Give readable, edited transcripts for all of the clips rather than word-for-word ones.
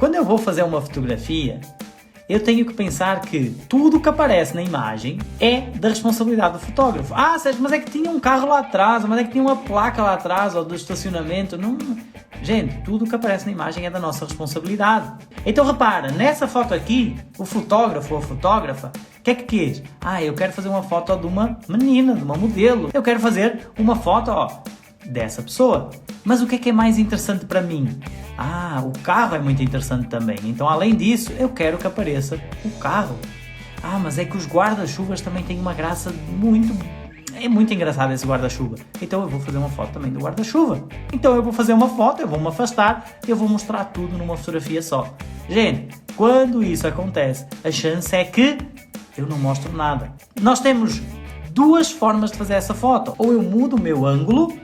quando eu vou fazer uma fotografia, eu tenho que pensar que tudo que aparece na imagem é da responsabilidade do fotógrafo. Ah, Sérgio, mas é que tinha um carro lá atrás, mas é que tinha uma placa lá atrás, ou do estacionamento. Não. Gente, tudo que aparece na imagem é da nossa responsabilidade. Então repara, nessa foto aqui, o fotógrafo ou a fotógrafa, o que é que quis? Ah, eu quero fazer uma foto de uma menina, de uma modelo. Eu quero fazer uma foto, dessa pessoa. Mas o que é mais interessante para mim? Ah, o carro é muito interessante também. Então, além disso, eu quero que apareça o carro. Ah, mas é que os guarda-chuvas também têm uma graça muito... É muito engraçado esse guarda-chuva. Então eu vou fazer uma foto também do guarda-chuva. Então eu vou fazer uma foto, eu vou me afastar, eu vou mostrar tudo numa fotografia só. Gente, quando isso acontece, a chance é que eu não mostro nada. Nós temos duas formas de fazer essa foto. Ou eu mudo o meu ângulo,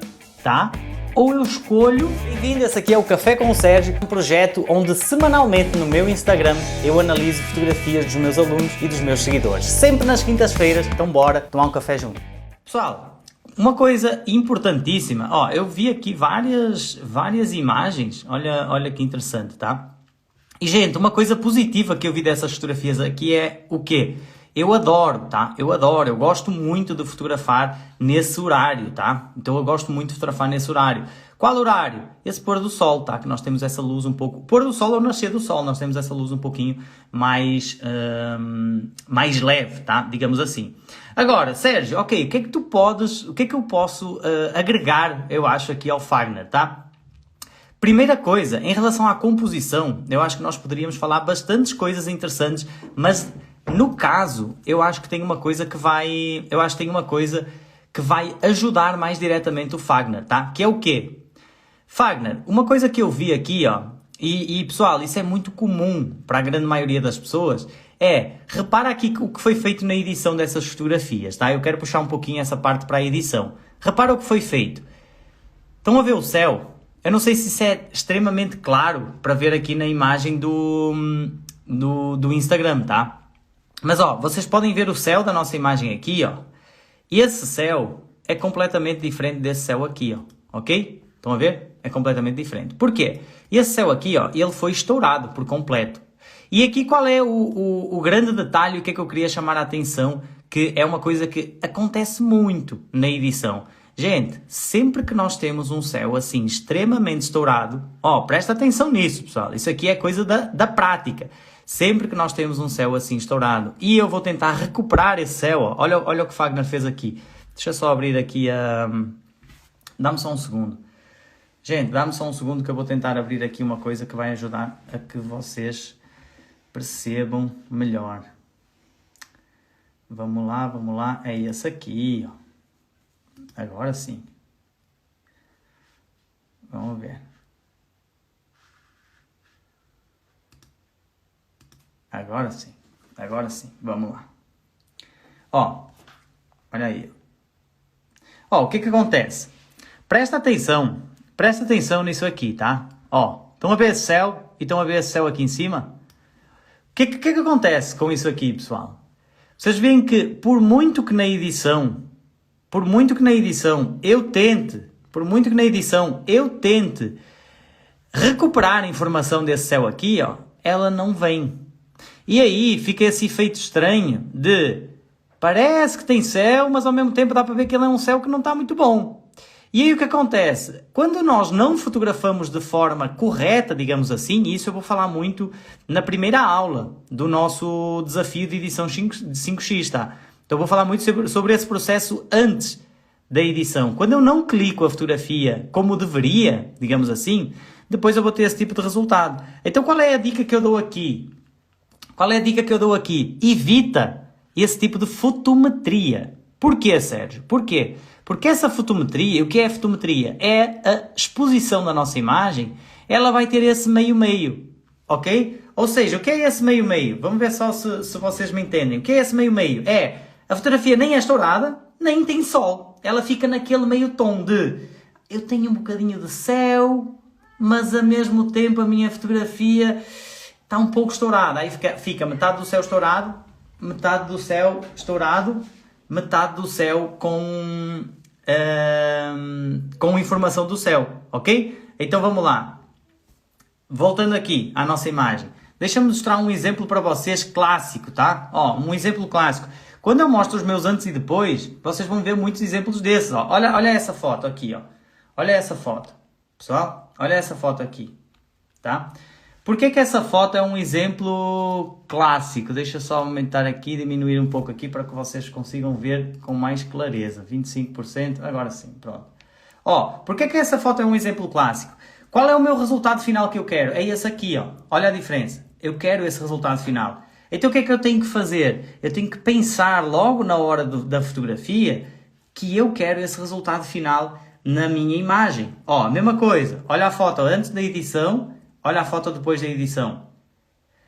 tá? Ou eu escolho... Bem-vindo, esse aqui é o Café com o Sérgio, um projeto onde semanalmente no meu Instagram eu analiso fotografias dos meus alunos e dos meus seguidores. Sempre nas quintas-feiras, então bora tomar um café junto. Pessoal, uma coisa importantíssima, eu vi aqui várias imagens, olha que interessante, tá? E gente, uma coisa positiva que eu vi dessas fotografias aqui é o quê? Eu adoro, tá? Eu gosto muito de fotografar nesse horário, tá? Então eu gosto muito de fotografar nesse horário. Qual horário? Esse pôr do sol, tá? Que nós temos essa luz um pouco... Pôr do sol ou nascer do sol, nós temos essa luz um pouquinho mais leve, tá? Digamos assim. Agora, Sérgio, ok, o que é que eu posso agregar, eu acho, aqui ao Fagner, tá? Primeira coisa, em relação à composição, eu acho que nós poderíamos falar bastantes coisas interessantes, mas... No caso, eu acho que tem uma coisa que vai ajudar mais diretamente o Fagner, tá? Que é o quê? Fagner, uma coisa que eu vi aqui, e pessoal, isso é muito comum para a grande maioria das pessoas, repara aqui o que foi feito na edição dessas fotografias, tá? Eu quero puxar um pouquinho essa parte para a edição. Repara o que foi feito. Estão a ver o céu? Eu não sei se isso é extremamente claro para ver aqui na imagem do Instagram, tá? Mas vocês podem ver o céu da nossa imagem aqui, e esse céu é completamente diferente desse céu aqui, ok? Estão a ver? É completamente diferente. Por quê? Esse céu aqui, ele foi estourado por completo. E aqui qual é o grande detalhe, o que é que eu queria chamar a atenção, que é uma coisa que acontece muito na edição. Gente, sempre que nós temos um céu assim extremamente estourado, presta atenção nisso, pessoal, isso aqui é coisa da prática. Sempre que nós temos um céu assim estourado e eu vou tentar recuperar esse céu, olha o que Fagner fez aqui. Deixa eu só abrir aqui a... Dá-me só um segundo. Gente, dá-me só um segundo que eu vou tentar abrir aqui uma coisa que vai ajudar a que vocês percebam melhor. Vamos lá. É esse aqui, Agora sim. Vamos ver. Agora sim, vamos lá. Olha aí. O que acontece? Presta atenção nisso aqui, tá? Estão a ver esse céu e estão a ver esse céu aqui em cima? O que acontece com isso aqui, pessoal? Vocês veem que por muito que na edição eu tente recuperar a informação desse céu aqui, ela não vem. E aí fica esse efeito estranho de parece que tem céu, mas ao mesmo tempo dá para ver que ele é um céu que não está muito bom. E aí o que acontece? Quando nós não fotografamos de forma correta, digamos assim, e isso eu vou falar muito na primeira aula do nosso desafio de edição de 5x, tá? Então eu vou falar muito sobre esse processo antes da edição. Quando eu não clico a fotografia como deveria, digamos assim, depois eu vou ter esse tipo de resultado. Então qual é a dica que eu dou aqui? Evita esse tipo de fotometria. Porquê, Sérgio? Porquê? Porque essa fotometria, o que é a fotometria? É a exposição da nossa imagem, ela vai ter esse meio-meio, ok? Ou seja, o que é esse meio-meio? Vamos ver só se vocês me entendem. O que é esse meio-meio? A fotografia nem é estourada, nem tem sol. Ela fica naquele meio tom de eu tenho um bocadinho de céu, mas ao mesmo tempo a minha fotografia está um pouco estourada. Aí fica metade do céu estourado, metade do céu estourado, metade do céu com informação do céu, ok? Então vamos lá. voltando aqui à nossa imagem, deixa-me mostrar um exemplo para vocês clássico, tá? Ó, um exemplo clássico. Quando eu mostro os meus antes e depois, vocês vão ver muitos exemplos desses, ó. Olha essa foto aqui, ó. Olha essa foto. Pessoal, olha essa foto aqui, tá? Por que essa foto é um exemplo clássico? Deixa eu só aumentar aqui, diminuir um pouco aqui para que vocês consigam ver com mais clareza. 25%, agora sim, pronto. Ó, por que essa foto é um exemplo clássico? Qual é o meu resultado final que eu quero? É esse aqui, ó. Olha a diferença. Eu quero esse resultado final. Então o que é que eu tenho que fazer? Eu tenho que pensar logo na hora da fotografia que eu quero esse resultado final na minha imagem. Ó, a mesma coisa. Olha a foto antes da edição, olha a foto depois da edição.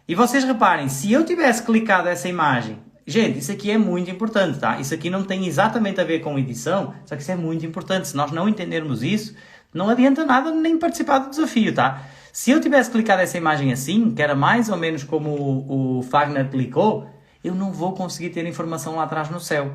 E vocês reparem, se eu tivesse clicado essa imagem... Gente, isso aqui é muito importante, tá? Isso aqui não tem exatamente a ver com edição, só que isso é muito importante. Se nós não entendermos isso, não adianta nada nem participar do desafio, tá? Se eu tivesse clicado essa imagem assim, que era mais ou menos como o Fagner clicou, eu não vou conseguir ter informação lá atrás no céu.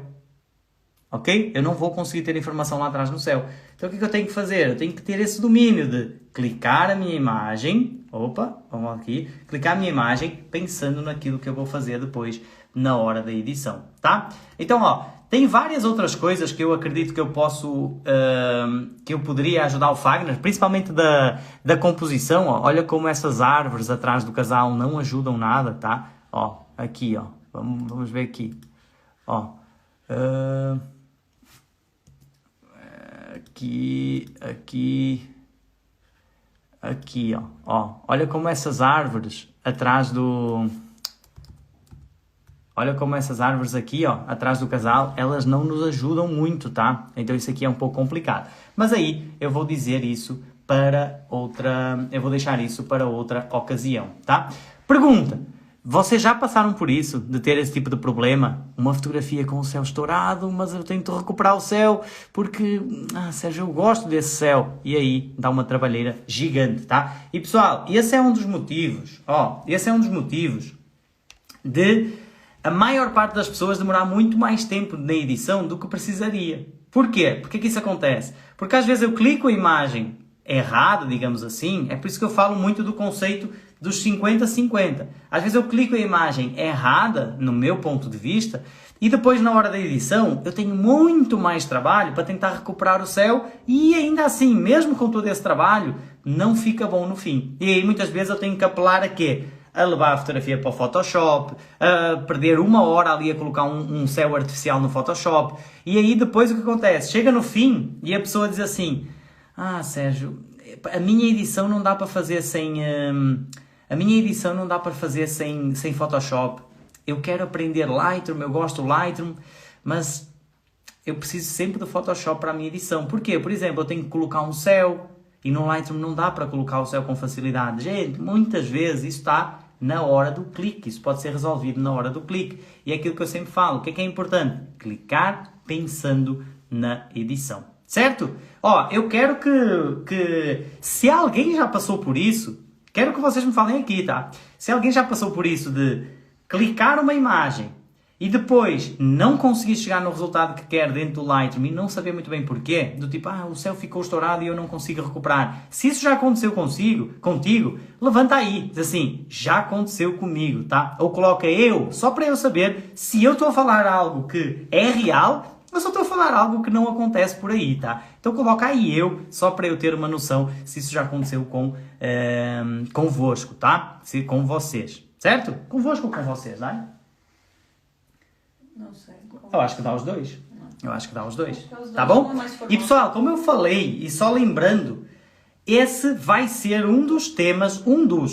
Ok? Eu não vou conseguir ter informação lá atrás no céu. Então o que eu tenho que fazer? Eu tenho que ter esse domínio de clicar a minha imagem, opa, vamos aqui, clicar a minha imagem pensando naquilo que eu vou fazer depois na hora da edição, tá? Então, ó, tem várias outras coisas que eu acredito que eu posso, que eu poderia ajudar o Fagner, principalmente da composição, ó. Olha como essas árvores atrás do casal não ajudam nada, tá? Ó, aqui, ó, vamos ver aqui, ó, aqui, ó, olha como essas árvores atrás do... Olha como essas árvores aqui, ó, atrás do casal, elas não nos ajudam muito, tá? Então isso aqui é um pouco complicado. Mas aí eu vou dizer isso para outra... Eu vou deixar isso para outra ocasião, tá? Pergunta. Vocês já passaram por isso, de ter esse tipo de problema? Uma fotografia com o céu estourado, mas eu tento recuperar o céu porque, Sérgio, eu gosto desse céu. E aí dá uma trabalheira gigante, tá? E pessoal, esse é um dos motivos, ó, esse é um dos motivos de a maior parte das pessoas demorar muito mais tempo na edição do que precisaria. Porquê? Porquê que isso acontece? Porque às vezes eu clico a imagem errada, digamos assim, é por isso que eu falo muito do conceito dos 50-50. Às vezes eu clico a imagem errada, no meu ponto de vista, e depois na hora da edição eu tenho muito mais trabalho para tentar recuperar o céu e ainda assim, mesmo com todo esse trabalho, não fica bom no fim. E aí muitas vezes eu tenho que apelar a quê? A levar a fotografia para o Photoshop, a perder uma hora ali a colocar um céu artificial no Photoshop. E aí depois o que acontece? Chega no fim e a pessoa diz assim, Sérgio, a minha edição não dá para fazer sem... A minha edição não dá para fazer sem Photoshop. Eu quero aprender Lightroom, eu gosto do Lightroom, mas eu preciso sempre do Photoshop para a minha edição. Por quê? Por exemplo, eu tenho que colocar um céu e no Lightroom não dá para colocar o céu com facilidade. Gente, muitas vezes isso está na hora do clique. Isso pode ser resolvido na hora do clique. E é aquilo que eu sempre falo. O que é importante? Clicar pensando na edição. Certo? Ó, eu quero que se alguém já passou por isso, quero que vocês me falem aqui, tá? Se alguém já passou por isso de clicar uma imagem e depois não conseguir chegar no resultado que quer dentro do Lightroom e não saber muito bem porquê, do tipo, o céu ficou estourado e eu não consigo recuperar. Se isso já aconteceu contigo, levanta aí, diz assim, já aconteceu comigo, tá? Ou coloca eu, só para eu saber se eu estou a falar algo que é real, eu só estou a falar algo que não acontece por aí, tá? Então coloca aí eu, só para eu ter uma noção se isso já aconteceu convosco, tá? Com vocês, certo? Convosco ou com vocês, não é? Não sei. Eu acho que dá os dois. Eu acho que dá os dois. Tá Não, bom? mas E pessoal, como eu falei, e só lembrando, esse vai ser um dos temas,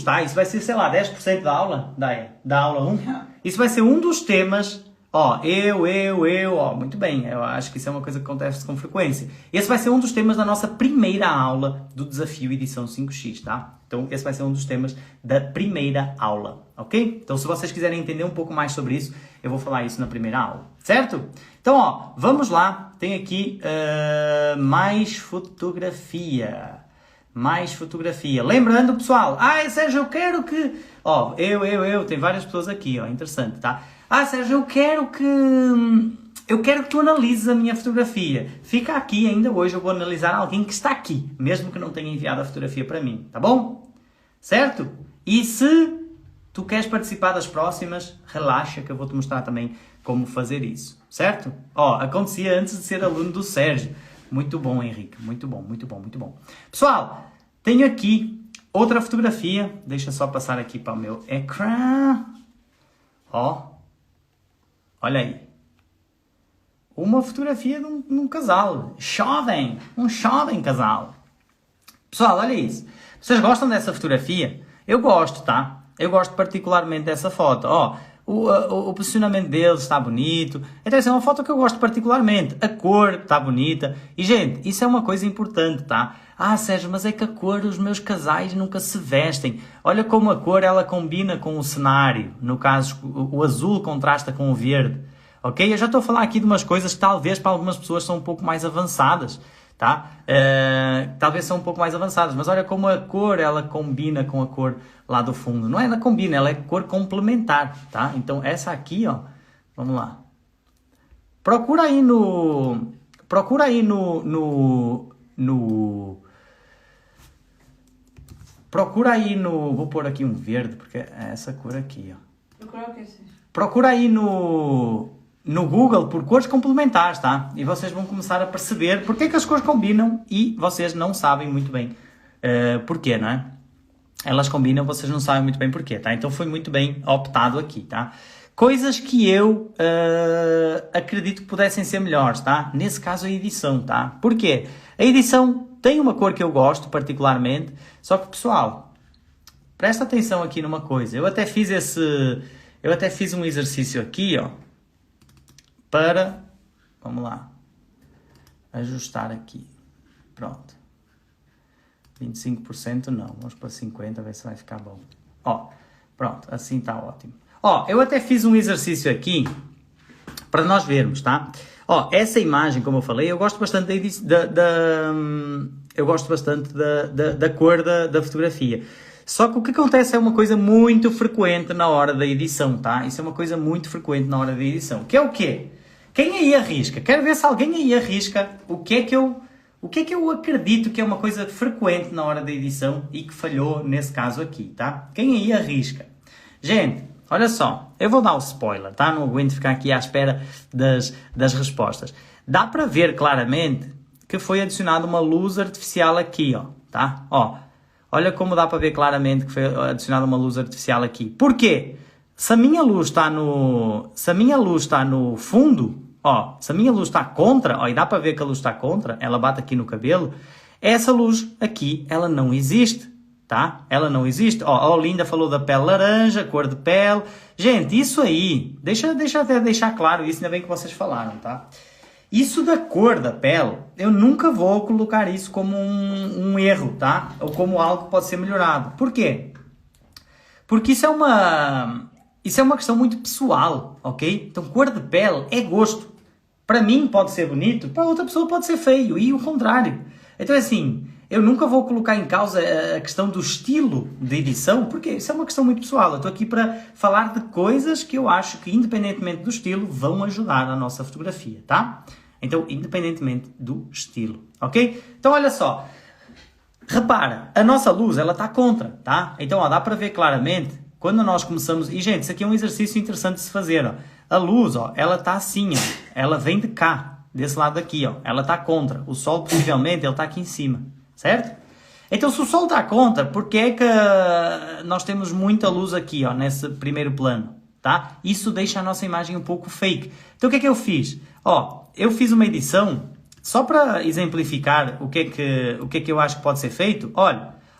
tá? Isso vai ser, sei lá, 10% da aula, da aula 1. Isso vai ser um dos temas. Ó, ó, muito bem, eu acho que isso é uma coisa que acontece com frequência. Esse vai ser um dos temas da nossa primeira aula do Desafio Edição 5x, tá? Então, esse vai ser um dos temas da primeira aula, ok? Então, se vocês quiserem entender um pouco mais sobre isso, eu vou falar isso na primeira aula, certo? Então, ó, vamos lá. Tem aqui mais fotografia. Mais fotografia. Lembrando, pessoal, Sérgio, eu quero que... Ó, tem várias pessoas aqui, ó, interessante, tá? Sérgio, eu quero que tu analises a minha fotografia. Fica aqui, ainda hoje eu vou analisar alguém que está aqui, mesmo que não tenha enviado a fotografia para mim, tá bom? certo? E se tu queres participar das próximas, relaxa que eu vou-te mostrar também como fazer isso, certo? Ó, acontecia antes de ser aluno do Sérgio. Muito bom, Henrique, muito bom, muito bom, muito bom. Pessoal, tenho aqui outra fotografia, deixa só passar aqui para o meu ecrã. Ó, olha aí. Uma fotografia de um casal, jovem, um jovem casal. Pessoal, olha isso. Vocês gostam dessa fotografia? Eu gosto, tá? Eu gosto particularmente dessa foto. Ó, o posicionamento deles está bonito. Então, essa é uma foto que eu gosto particularmente. A cor está bonita. E, gente, isso é uma coisa importante, tá? Ah, Sérgio, mas é que a cor, os meus casais nunca se vestem. Olha como a cor, ela combina com o cenário. No caso, o azul contrasta com o verde. Ok? Eu já estou a falar aqui de umas coisas que talvez para algumas pessoas são um pouco mais avançadas. Tá? Talvez são um pouco mais avançadas, mas olha como a cor ela combina com a cor lá do fundo. Não é ela combina, ela é cor complementar, tá? Então essa aqui, ó, vamos lá. Procura aí no vou pôr aqui um verde, porque é essa cor aqui, ó. Procura aí no Google por cores complementares, tá? E vocês vão começar a perceber porque é que as cores combinam e vocês não sabem muito bem porquê, não é? Elas combinam, vocês não sabem muito bem porquê, tá? Então foi muito bem optado aqui, tá? Coisas que eu acredito que pudessem ser melhores, tá? Nesse caso a edição, tá? Porquê? A edição tem uma cor que eu gosto particularmente, só que, pessoal, presta atenção aqui numa coisa. Eu até fiz um exercício aqui, ó, para, vamos lá, ajustar aqui, pronto, 25% não, vamos para 50%, ver se vai ficar bom, ó, pronto, assim está ótimo. Ó, eu até fiz um exercício aqui, para nós vermos, tá? Ó, essa imagem, como eu falei, eu gosto bastante da cor da fotografia. Só que o que acontece é uma coisa muito frequente na hora da edição, tá? Isso é uma coisa muito frequente na hora da edição. Que é o quê? Quem aí arrisca? Quero ver se alguém aí arrisca o que é que eu acredito que é uma coisa frequente na hora da edição e que falhou nesse caso aqui, tá? Quem aí arrisca? Gente, olha só, eu vou dar o spoiler, tá? Não aguento ficar aqui à espera das respostas. Dá para ver claramente que foi adicionada uma luz artificial aqui, ó, tá? Ó, olha como dá para ver claramente que foi adicionada uma luz artificial aqui. Porquê? Se a minha luz está no fundo, ó, se a minha luz está contra, ó, e dá para ver que a luz está contra, ela bate aqui no cabelo, essa luz aqui, ela não existe, tá? Ela não existe. Ó, a Olinda falou da pele laranja, cor de pele. Gente, isso aí, deixa até deixar claro isso, ainda bem que vocês falaram, tá? Isso da cor da pele, eu nunca vou colocar isso como um erro, tá? Ou como algo que pode ser melhorado. Por quê? Porque isso é uma questão muito pessoal, ok? Então, cor de pele é gosto. Para mim pode ser bonito, para outra pessoa pode ser feio, e o contrário. Então, assim, eu nunca vou colocar em causa a questão do estilo de edição, porque isso é uma questão muito pessoal. Eu estou aqui para falar de coisas que eu acho que, independentemente do estilo, vão ajudar a nossa fotografia, tá? Então, independentemente do estilo, ok? Então, olha só. Repara, a nossa luz, ela está contra, tá? Então, ó, dá para ver claramente, quando nós começamos... E, gente, isso aqui é um exercício interessante de se fazer, ó. A luz, ó, ela está assim, ó. Ela vem de cá, desse lado aqui, ó. Ela está contra. O sol, possivelmente, ele está aqui em cima, certo? Então, se o sol está contra, por que é que nós temos muita luz aqui, ó, nesse primeiro plano, tá? Isso deixa a nossa imagem um pouco fake. Então, o que é que eu fiz? Ó, eu fiz uma edição, só para exemplificar o que é que eu acho que pode ser feito.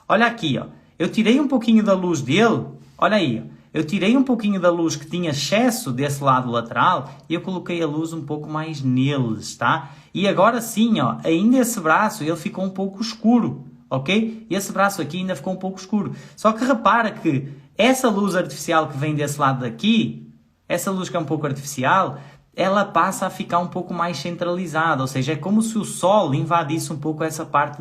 Olha aqui, ó. Eu tirei um pouquinho da luz dele, olha aí, ó. Eu tirei um pouquinho da luz que tinha excesso desse lado lateral e eu coloquei a luz um pouco mais neles, tá? E agora sim, ó, ainda esse braço ele ficou um pouco escuro, ok? Esse braço aqui ainda ficou um pouco escuro. Só que repara que essa luz artificial que vem desse lado daqui, essa luz que é um pouco artificial, ela passa a ficar um pouco mais centralizada, ou seja, é como se o sol invadisse um pouco essa parte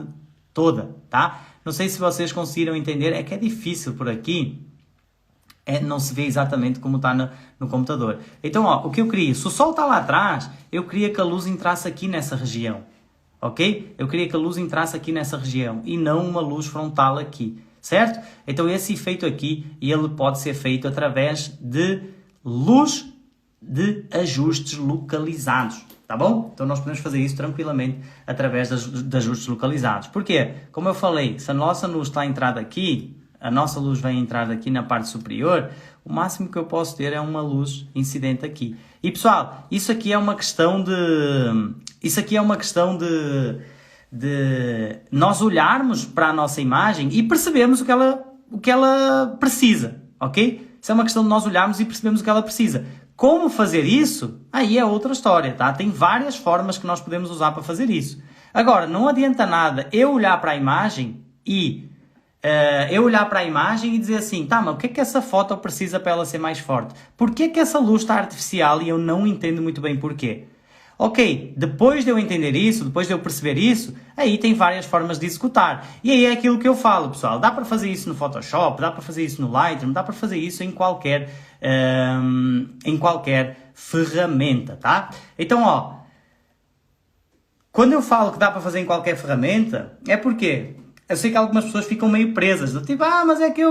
toda, tá? Não sei se vocês conseguiram entender, é que é difícil por aqui, não se vê exatamente como está no computador. Então, ó, o que eu queria, se o sol está lá atrás, eu queria que a luz entrasse aqui nessa região, ok? Eu queria que a luz entrasse aqui nessa região e não uma luz frontal aqui, certo? Então esse efeito aqui, ele pode ser feito através de luz de ajustes localizados, tá bom? Então nós podemos fazer isso tranquilamente através de ajustes localizados. Porquê? Como eu falei, se a nossa luz está entrada aqui, a nossa luz vai entrar aqui na parte superior, o máximo que eu posso ter é uma luz incidente aqui. E pessoal, isso aqui é uma questão de nós olharmos para a nossa imagem e percebermos o que ela precisa, ok? Isso é uma questão de nós olharmos e percebermos o que ela precisa. Como fazer isso? Aí é outra história, tá? Tem várias formas que nós podemos usar para fazer isso. Agora, não adianta nada eu olhar para a imagem e dizer assim, tá, mas o que é que essa foto precisa para ela ser mais forte? Por que é que essa luz está artificial e eu não entendo muito bem porquê? Ok, depois de eu entender isso, depois de eu perceber isso, aí tem várias formas de executar. E aí é aquilo que eu falo, pessoal. Dá para fazer isso no Photoshop, dá para fazer isso no Lightroom, dá para fazer isso em qualquer ferramenta, tá? Então, ó, quando eu falo que dá para fazer em qualquer ferramenta, é porque eu sei que algumas pessoas ficam meio presas, do tipo, mas é que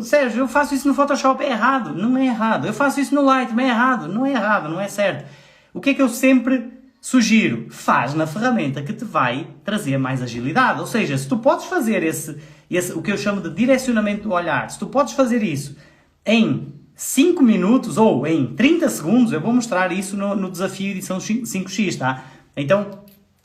Sérgio, eu faço isso no Photoshop, é errado. Não é errado. Eu faço isso no Lightroom, é errado. Não é errado, não é certo. O que é que eu sempre sugiro? Faz na ferramenta que te vai trazer mais agilidade. Ou seja, se tu podes fazer o que eu chamo de direcionamento do olhar, se tu podes fazer isso em 5 minutos ou em 30 segundos, eu vou mostrar isso no desafio edição 5x, tá? Então,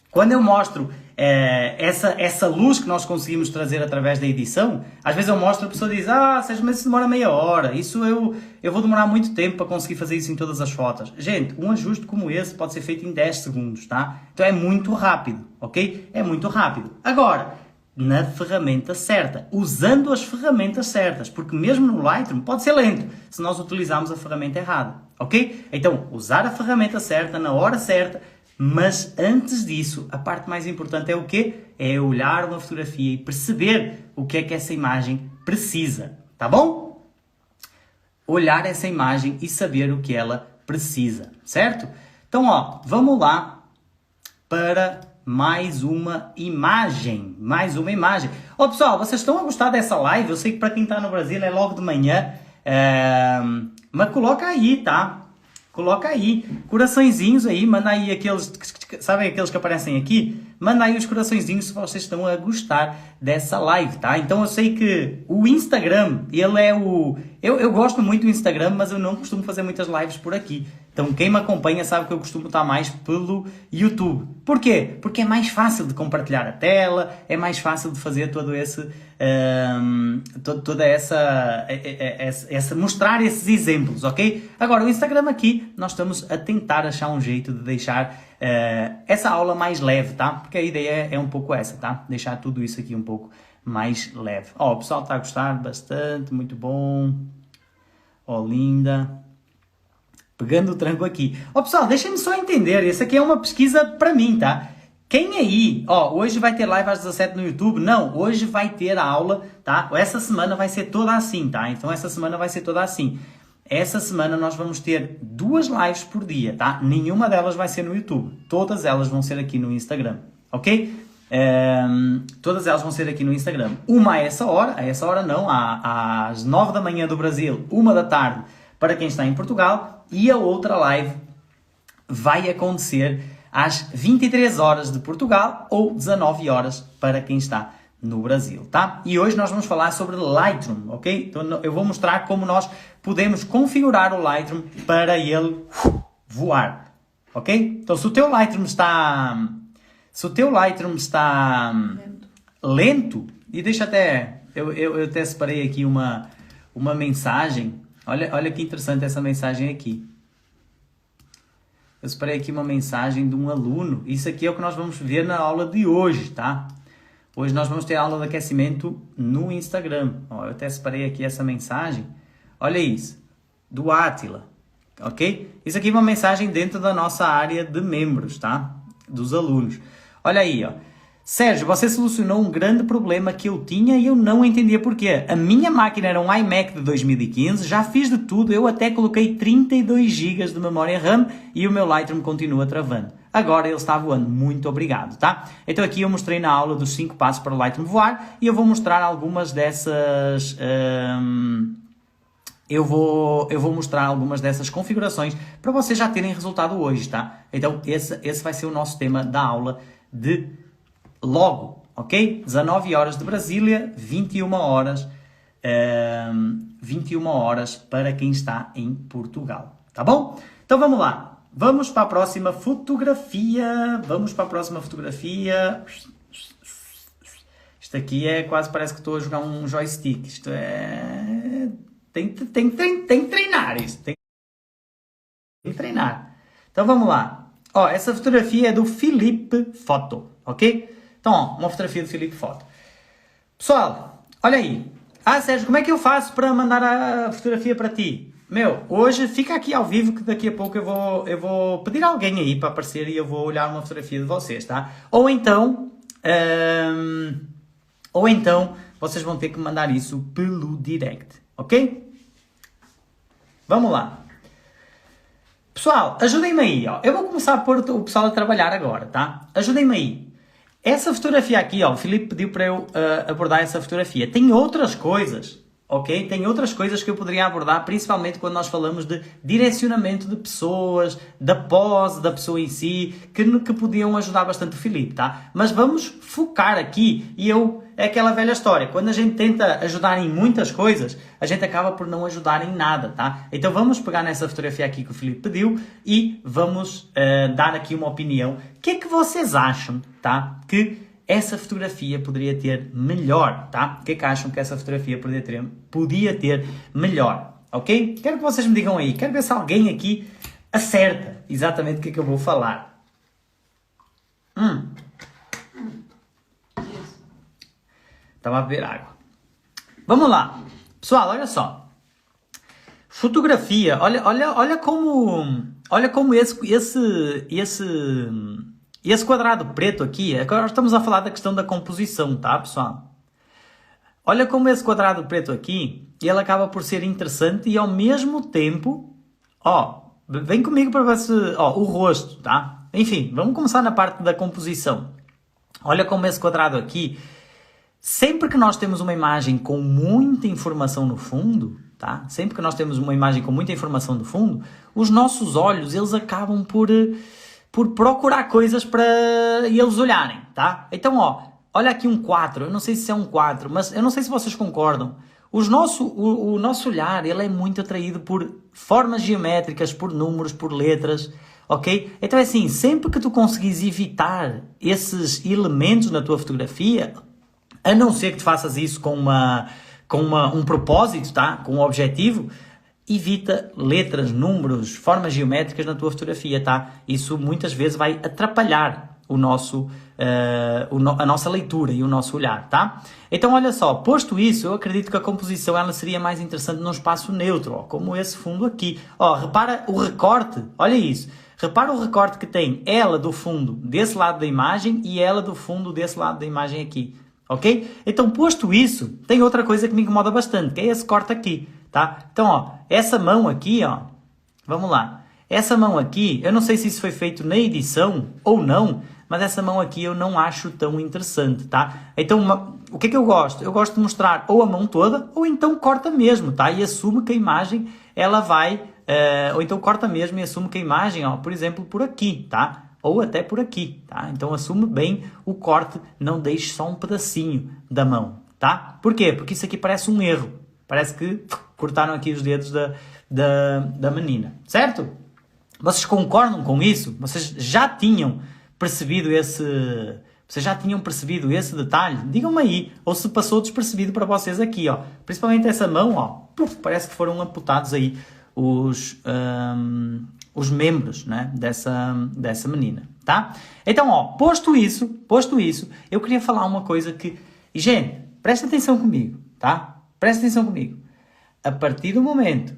quando eu mostro essa luz que nós conseguimos trazer através da edição, às vezes eu mostro, a pessoa diz, Sérgio, mas isso demora meia hora, isso eu vou demorar muito tempo para conseguir fazer isso em todas as fotos. Gente, um ajuste como esse pode ser feito em 10 segundos, tá? Então é muito rápido, ok? É muito rápido. Agora, na ferramenta certa, usando as ferramentas certas, porque mesmo no Lightroom pode ser lento se nós utilizarmos a ferramenta errada, ok? Então, usar a ferramenta certa, na hora certa. Mas antes disso, a parte mais importante é o quê? É olhar uma fotografia e perceber o que é que essa imagem precisa, tá bom? Olhar essa imagem e saber o que ela precisa, certo? Então, ó, vamos lá para mais uma imagem. Ó, pessoal, vocês estão a gostar dessa live? Eu sei que para quem está no Brasil é logo de manhã, mas coloca aí, tá? Coloca aí, coraçõezinhos aí, manda aí aqueles, sabem aqueles que aparecem aqui? Manda aí os coraçõezinhos se vocês estão a gostar dessa live, tá? Então eu sei que o Instagram, ele é o... Eu gosto muito do Instagram, mas eu não costumo fazer muitas lives por aqui. Então quem me acompanha sabe que eu costumo estar mais pelo YouTube. Porquê? Porque é mais fácil de compartilhar a tela, é mais fácil de fazer todo esse... mostrar esses exemplos, ok? Agora, o Instagram aqui, nós estamos a tentar achar um jeito de deixar essa aula mais leve, tá? Porque a ideia é um pouco essa, tá? Deixar tudo isso aqui um pouco mais leve. Ó, o pessoal está a gostar bastante, muito bom. Ó, linda. Pegando o tranco aqui. Ó, pessoal, deixem-me só entender, essa aqui é uma pesquisa para mim, tá? Quem aí, hoje vai ter live às 17 no YouTube? Não, hoje vai ter a aula, tá? Essa semana vai ser toda assim, tá? Então essa semana vai ser toda assim. Essa semana nós vamos ter 2 lives por dia, tá? Nenhuma delas vai ser no YouTube. Todas elas vão ser aqui no Instagram, ok? Todas elas vão ser aqui no Instagram. Uma a essa hora não, às 9 da manhã do Brasil, 1 da tarde para quem está em Portugal, e a outra live vai acontecer às 23 horas de Portugal ou 19 horas para quem está no Brasil, tá? E hoje nós vamos falar sobre Lightroom, ok? Então eu vou mostrar como nós podemos configurar o Lightroom para ele voar, ok? Então se o teu Lightroom está lento, e deixa até, eu até separei aqui uma mensagem, olha que interessante essa mensagem aqui. Eu separei aqui uma mensagem de um aluno. Isso aqui é o que nós vamos ver na aula de hoje, tá? Hoje nós vamos ter aula de aquecimento no Instagram. Ó, eu até separei aqui essa mensagem. Olha isso. Do Átila. Ok? Isso aqui é uma mensagem dentro da nossa área de membros, tá? Dos alunos. Olha aí, ó. Sérgio, você solucionou um grande problema que eu tinha e eu não entendia porquê. A minha máquina era um iMac de 2015, já fiz de tudo, eu até coloquei 32 GB de memória RAM e o meu Lightroom continua travando. agora ele está voando. Muito obrigado, tá? Então aqui eu mostrei na aula dos 5 passos para o Lightroom voar e eu vou mostrar algumas dessas... Eu vou mostrar algumas dessas configurações para vocês já terem resultado hoje, tá? Então esse vai ser o nosso tema da aula de logo, ok? 19 horas de Brasília, 21 horas para quem está em Portugal, tá bom? Então vamos lá, vamos para a próxima fotografia, Isto aqui quase parece que estou a jogar um joystick, isto é... Tem que treinar isso, tem que treinar. Então vamos lá, ó, essa fotografia é do Felipe Foto, ok? Então, ó, uma fotografia do Felipe Foto. Pessoal, olha aí. Ah, Sérgio, como é que eu faço para mandar a fotografia para ti? Meu, hoje fica aqui ao vivo que daqui a pouco eu vou pedir alguém aí para aparecer e eu vou olhar uma fotografia de vocês, tá? Ou então vocês vão ter que mandar isso pelo direct, ok? Vamos lá. Pessoal, ajudem-me aí, ó. Eu vou começar a pôr o pessoal a trabalhar agora, tá? Ajudem-me aí. Essa fotografia aqui, ó, o Filipe pediu para eu abordar essa fotografia. Tem outras coisas, ok? Tem outras coisas que eu poderia abordar, principalmente quando nós falamos de direcionamento de pessoas, da pose da pessoa em si, que podiam ajudar bastante o Filipe, tá? Mas vamos focar aqui e é aquela velha história. Quando a gente tenta ajudar em muitas coisas, a gente acaba por não ajudar em nada, tá? Então vamos pegar nessa fotografia aqui que o Filipe pediu e vamos dar aqui uma opinião. O que é que vocês acham, tá? Que essa fotografia poderia ter melhor, tá? O que é que acham que essa fotografia podia ter melhor, ok? Quero que vocês me digam aí. Quero ver se alguém aqui acerta exatamente o que é que eu vou falar. Estava a beber água. Vamos lá. Pessoal, olha só. Fotografia. Olha como esse quadrado preto aqui, agora estamos a falar da questão da composição, tá, pessoal? Olha como esse quadrado preto aqui, ele acaba por ser interessante e ao mesmo tempo, ó, vem comigo para ver se, ó, o rosto, tá? Enfim, vamos começar na parte da composição. Olha como esse quadrado aqui, sempre que nós temos uma imagem com muita informação no fundo, tá? Sempre que nós temos uma imagem com muita informação no fundo, os nossos olhos, eles acabam por procurar coisas para eles olharem, tá? Então, ó, olha aqui um 4, eu não sei se é um 4, mas eu não sei se vocês concordam. O nosso olhar, ele é muito atraído por formas geométricas, por números, por letras, ok? Então é assim, sempre que tu conseguires evitar esses elementos na tua fotografia, a não ser que tu faças isso com um propósito, tá? Com um objetivo, evita letras, números, formas geométricas na tua fotografia, tá? Isso muitas vezes vai atrapalhar a nossa leitura e o nosso olhar, tá? Então, olha só, posto isso, eu acredito que a composição ela seria mais interessante num espaço neutro, ó, como esse fundo aqui. Ó, repara o recorte, olha isso. Repara o recorte que tem ela do fundo desse lado da imagem e ela do fundo desse lado da imagem aqui, ok? Então, posto isso, tem outra coisa que me incomoda bastante, que é esse corte aqui, tá? Então, ó, essa mão aqui, ó, vamos lá. Essa mão aqui, eu não sei se isso foi feito na edição ou não, mas essa mão aqui eu não acho tão interessante, tá? Então, o que é que eu gosto? Eu gosto de mostrar ou a mão toda, ou então corta mesmo, tá? E assume que a imagem, ela vai... ou então corta mesmo e assume que a imagem, ó, por exemplo, por aqui, tá? Ou até por aqui, tá? Então, assume bem o corte, não deixe só um pedacinho da mão, tá? Por quê? Porque isso aqui parece um erro. Parece que cortaram aqui os dedos da menina, certo? Vocês concordam com isso? Vocês já tinham percebido esse detalhe? Digam-me aí, ou se passou despercebido para vocês aqui, ó. Principalmente essa mão, ó, parece que foram amputados aí os membros, né, dessa menina, tá? Então, ó, posto isso, eu queria falar uma coisa que... E, gente, presta atenção comigo, tá? Presta atenção comigo. A partir do momento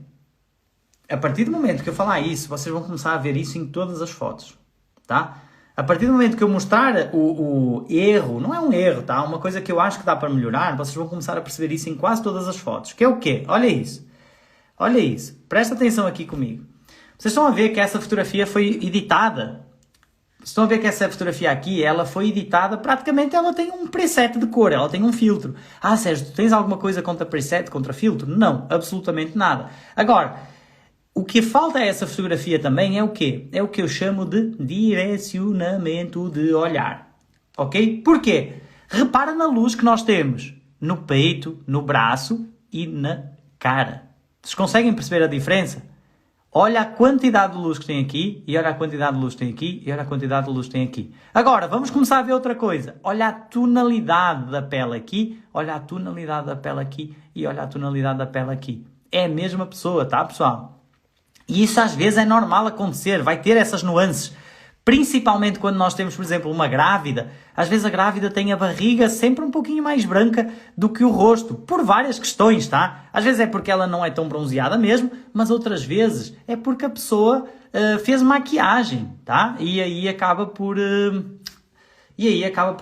que eu falar isso, vocês vão começar a ver isso em todas as fotos, tá? A partir do momento que eu mostrar o erro, não é um erro, tá? Uma coisa que eu acho que dá para melhorar, vocês vão começar a perceber isso em quase todas as fotos. Que é o quê? Olha isso. Olha isso. Presta atenção aqui comigo. Vocês estão a ver que essa fotografia foi editada estão a ver que essa fotografia aqui, ela foi editada, praticamente ela tem um preset de cor, ela tem um filtro. Ah, Sérgio, tu tens alguma coisa contra preset, contra filtro? Não, absolutamente nada. Agora, o que falta a essa fotografia também é o quê? É o que eu chamo de direcionamento de olhar. Ok? Porquê? Repara na luz que nós temos no peito, no braço e na cara. Vocês conseguem perceber a diferença? Olha a quantidade de luz que tem aqui, e olha a quantidade de luz que tem aqui, e olha a quantidade de luz que tem aqui. Agora, vamos começar a ver outra coisa. Olha a tonalidade da pele aqui, olha a tonalidade da pele aqui, e olha a tonalidade da pele aqui. É a mesma pessoa, tá, pessoal? E isso às vezes é normal acontecer, vai ter essas nuances. Principalmente quando nós temos, por exemplo, uma grávida. Às vezes a grávida tem a barriga sempre um pouquinho mais branca do que o rosto. Por várias questões, tá? Às vezes é porque ela não é tão bronzeada mesmo, mas outras vezes é porque a pessoa fez maquiagem, tá? E aí acaba por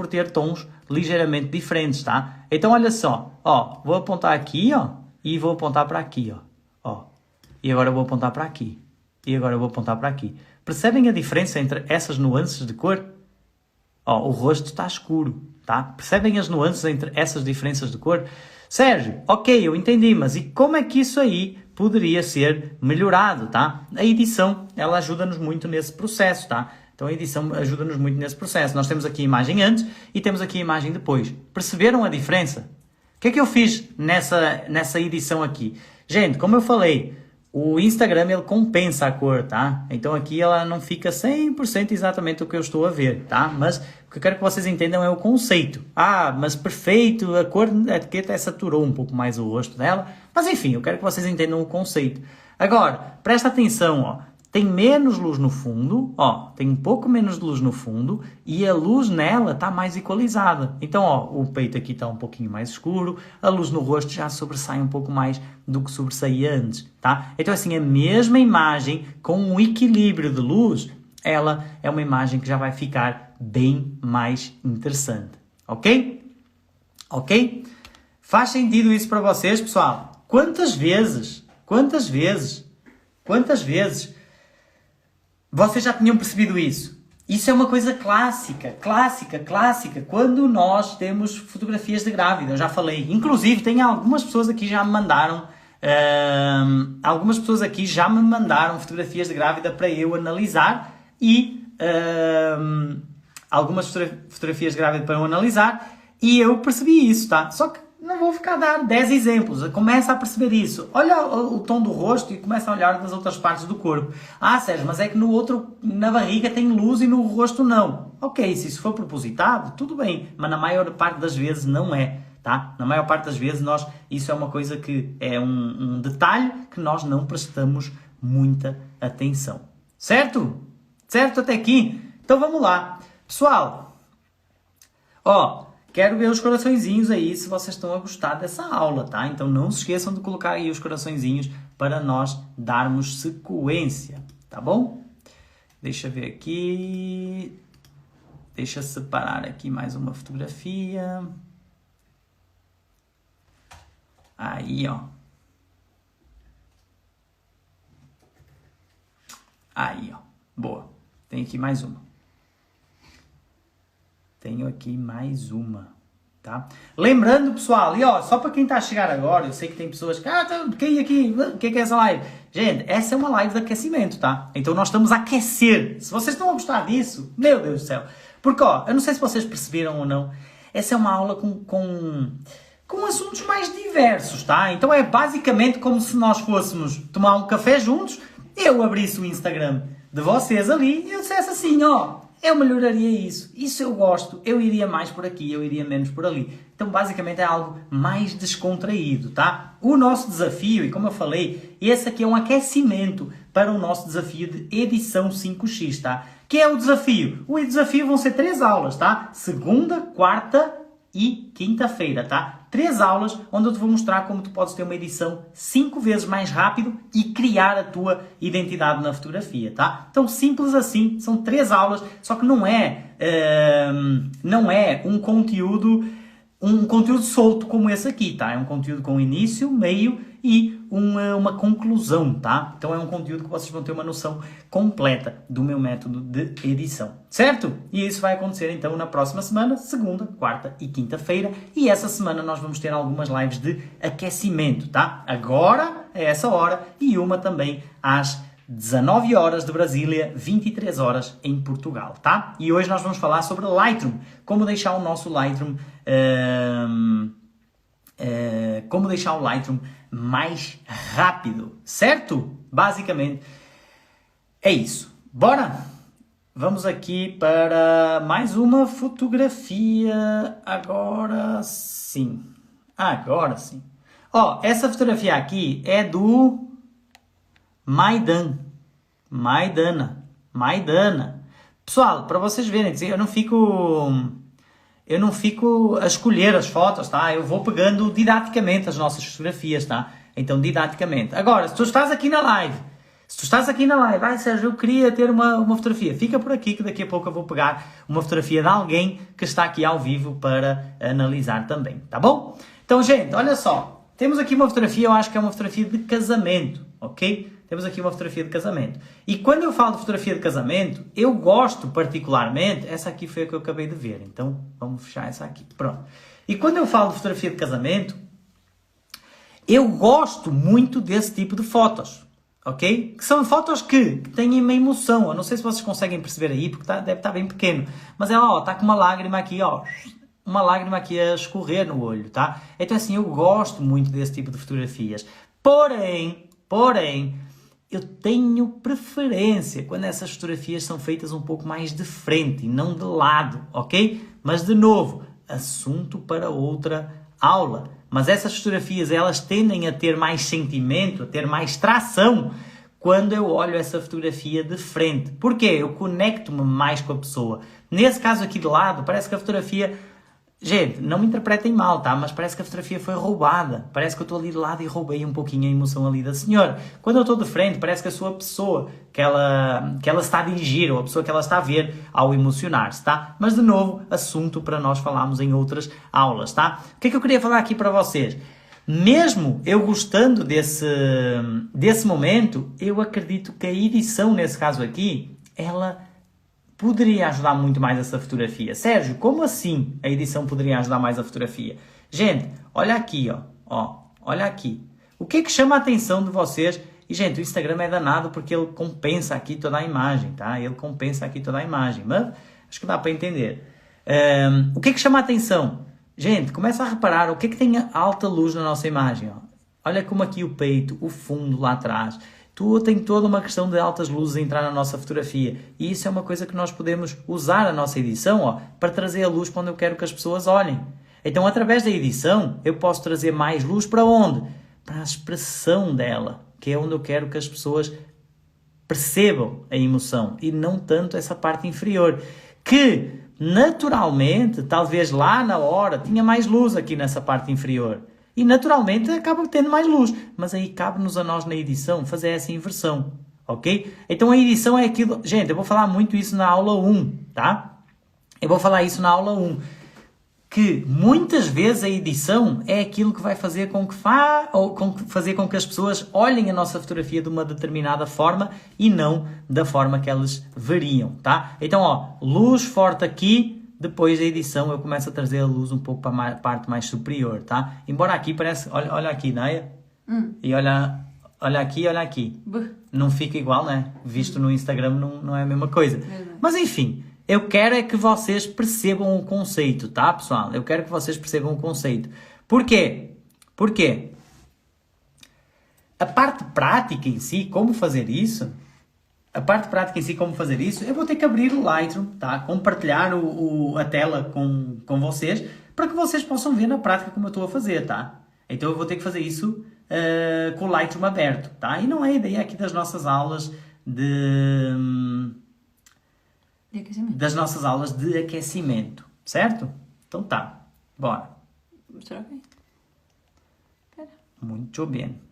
ter tons ligeiramente diferentes, tá? Então olha só, ó, vou apontar aqui, ó, e vou apontar para aqui, ó. E agora vou apontar para aqui. E agora vou apontar para aqui. Percebem a diferença entre essas nuances de cor? Ó, o rosto está escuro, tá? Percebem as nuances entre essas diferenças de cor? Sérgio, ok, eu entendi, mas e como é que isso aí poderia ser melhorado, tá? A edição, ela ajuda-nos muito nesse processo, tá? Então a edição ajuda-nos muito nesse processo. Nós temos aqui a imagem antes e temos aqui a imagem depois. Perceberam a diferença? O que é que eu fiz nessa edição aqui? Gente, como eu falei, o Instagram, ele compensa a cor, tá? Então aqui ela não fica 100% exatamente o que eu estou a ver, tá? Mas o que eu quero que vocês entendam é o conceito. Ah, mas perfeito, a cor aqui até saturou um pouco mais o rosto dela. Mas enfim, eu quero que vocês entendam o conceito. Agora, presta atenção, ó. Tem menos luz no fundo, ó, tem um pouco menos de luz no fundo e a luz nela está mais equalizada. Então, ó, o peito aqui está um pouquinho mais escuro, a luz no rosto já sobressai um pouco mais do que sobressaía antes, tá? Então, assim, a mesma imagem com um equilíbrio de luz, ela é uma imagem que já vai ficar bem mais interessante, ok? Ok? Faz sentido isso para vocês, pessoal? Quantas vezes vocês já tinham percebido isso? Isso é uma coisa clássica. Quando nós temos fotografias de grávida, eu já falei. Inclusive, tem algumas pessoas aqui já me mandaram fotografias de grávida para eu analisar e algumas fotografias de grávida para eu analisar e eu percebi isso, tá? Só que não vou ficar a dar 10 exemplos. Começa a perceber isso. Olha o tom do rosto e começa a olhar das outras partes do corpo. Ah, Sérgio, mas é que na barriga tem luz e no rosto não. Ok, se isso for propositado, tudo bem. Mas na maior parte das vezes não é, tá? Na maior parte das vezes isso é uma coisa que é um detalhe que nós não prestamos muita atenção. Certo? Certo até aqui? Então vamos lá. Pessoal, ó... Quero ver os coraçõezinhos aí se vocês estão a gostar dessa aula, tá? Então não se esqueçam de colocar aí os coraçõezinhos para nós darmos sequência, tá bom? Deixa eu ver aqui. Deixa eu separar aqui mais uma fotografia. Aí, ó. Aí, ó. Boa. Tem aqui mais uma. Tenho aqui mais uma, tá? Lembrando, pessoal, e ó, só para quem está a chegar agora, eu sei que tem pessoas que, quem aqui, o que é essa live? Gente, essa é uma live de aquecimento, tá? Então nós estamos a aquecer. Se vocês estão a gostar disso, meu Deus do céu. Porque, ó, eu não sei se vocês perceberam ou não, essa é uma aula com assuntos mais diversos, tá? Então é basicamente como se nós fôssemos tomar um café juntos, eu abrisse o Instagram de vocês ali e eu dissesse assim, ó, eu melhoraria isso eu gosto, eu iria mais por aqui, eu iria menos por ali. Então, basicamente, é algo mais descontraído, tá? O nosso desafio, e como eu falei, esse aqui é um aquecimento para o nosso desafio de edição 5x, tá? Que é o desafio? O desafio vão ser 3 aulas, tá? Segunda, quarta e quinta-feira, tá? 3 aulas onde eu te vou mostrar como tu podes ter uma edição 5 vezes mais rápido e criar a tua identidade na fotografia, tá? Então, simples assim, são 3 aulas, só que não é um conteúdo um conteúdo solto como esse aqui, tá? É um conteúdo com início, meio e uma conclusão, tá? Então é um conteúdo que vocês vão ter uma noção completa do meu método de edição, certo? E isso vai acontecer então na próxima semana, segunda, quarta e quinta-feira. E essa semana nós vamos ter algumas lives de aquecimento, tá? Agora é essa hora e uma também às 19 horas de Brasília, 23 horas em Portugal, tá? E hoje nós vamos falar sobre Lightroom, como deixar o nosso Lightroom, como deixar o Lightroom mais rápido, certo? Basicamente é isso. Bora? Vamos aqui para mais uma fotografia. Agora sim. Agora sim. Ó, essa fotografia aqui é do Maidana. Pessoal, para vocês verem, eu não fico a escolher as fotos, tá? Eu vou pegando didaticamente as nossas fotografias, tá? Então, didaticamente. Agora, se tu estás aqui na live, ai Sérgio, eu queria ter uma fotografia, fica por aqui que daqui a pouco eu vou pegar uma fotografia de alguém que está aqui ao vivo para analisar também, tá bom? Então, gente, olha só, temos aqui uma fotografia, eu acho que é uma fotografia de casamento, ok? Temos aqui uma fotografia de casamento. E quando eu falo de fotografia de casamento, eu gosto particularmente... Essa aqui foi a que eu acabei de ver. Então, vamos fechar essa aqui. Pronto. E quando eu falo de fotografia de casamento, eu gosto muito desse tipo de fotos. Ok? Que são fotos que têm uma emoção. Eu não sei se vocês conseguem perceber aí, porque deve estar bem pequeno. Mas ela, ó, está com uma lágrima aqui, ó. Uma lágrima aqui a escorrer no olho, tá? Então, assim, eu gosto muito desse tipo de fotografias. Porém... eu tenho preferência quando essas fotografias são feitas um pouco mais de frente e não de lado, ok? Mas, de novo, assunto para outra aula. Mas essas fotografias, elas tendem a ter mais sentimento, a ter mais tração quando eu olho essa fotografia de frente. Porquê? Eu conecto-me mais com a pessoa. Nesse caso aqui de lado, parece que a fotografia... Gente, não me interpretem mal, tá? Mas parece que a fotografia foi roubada. Parece que eu estou ali de lado e roubei um pouquinho a emoção ali da senhora. Quando eu estou de frente, parece que a sua pessoa que ela está a dirigir, ou a pessoa que ela está a ver ao emocionar-se, tá? Mas, de novo, assunto para nós falarmos em outras aulas, tá? O que é que eu queria falar aqui para vocês? Mesmo eu gostando desse momento, eu acredito que a edição, nesse caso aqui, ela... poderia ajudar muito mais essa fotografia. Sérgio, como assim a edição poderia ajudar mais a fotografia? Gente, olha aqui, ó, olha aqui. O que é que chama a atenção de vocês? E, gente, o Instagram é danado porque ele compensa aqui toda a imagem, tá? Ele compensa aqui toda a imagem, mas acho que dá para entender. O que é que chama a atenção? Gente, começa a reparar o que é que tem alta luz na nossa imagem, ó. Olha como aqui o peito, o fundo lá atrás... Tem toda uma questão de altas luzes a entrar na nossa fotografia. E isso é uma coisa que nós podemos usar a nossa edição, ó, para trazer a luz para onde eu quero que as pessoas olhem. Então, através da edição, eu posso trazer mais luz para onde? Para a expressão dela, que é onde eu quero que as pessoas percebam a emoção e não tanto essa parte inferior. Que, naturalmente, talvez lá na hora, tinha mais luz aqui nessa parte inferior. E, naturalmente, acaba tendo mais luz. Mas aí cabe-nos a nós, na edição, fazer essa inversão. Ok? Então, a edição é aquilo... Gente, eu vou falar muito isso na aula 1, tá? Eu vou falar isso na aula 1. Que, muitas vezes, a edição é aquilo que vai fazer com que as pessoas olhem a nossa fotografia de uma determinada forma e não da forma que elas veriam, tá? Então, ó, luz forte aqui... Depois da edição eu começo a trazer a luz um pouco para a parte mais superior, tá? Embora aqui parece... Olha aqui, Naya. E olha aqui. Não fica igual, né? Visto no Instagram não é a mesma coisa. Mas enfim, eu quero é que vocês percebam o conceito, tá, pessoal? Eu quero que vocês percebam o conceito. Por quê? Porque a parte prática em si, como fazer isso... eu vou ter que abrir o Lightroom, tá? Compartilhar a tela com vocês, para que vocês possam ver na prática como eu estou a fazer, tá? Então eu vou ter que fazer isso com o Lightroom aberto, tá? E não é a ideia aqui das nossas aulas de aquecimento, certo? Então tá, bora. Mostrar aqui. Muito bem.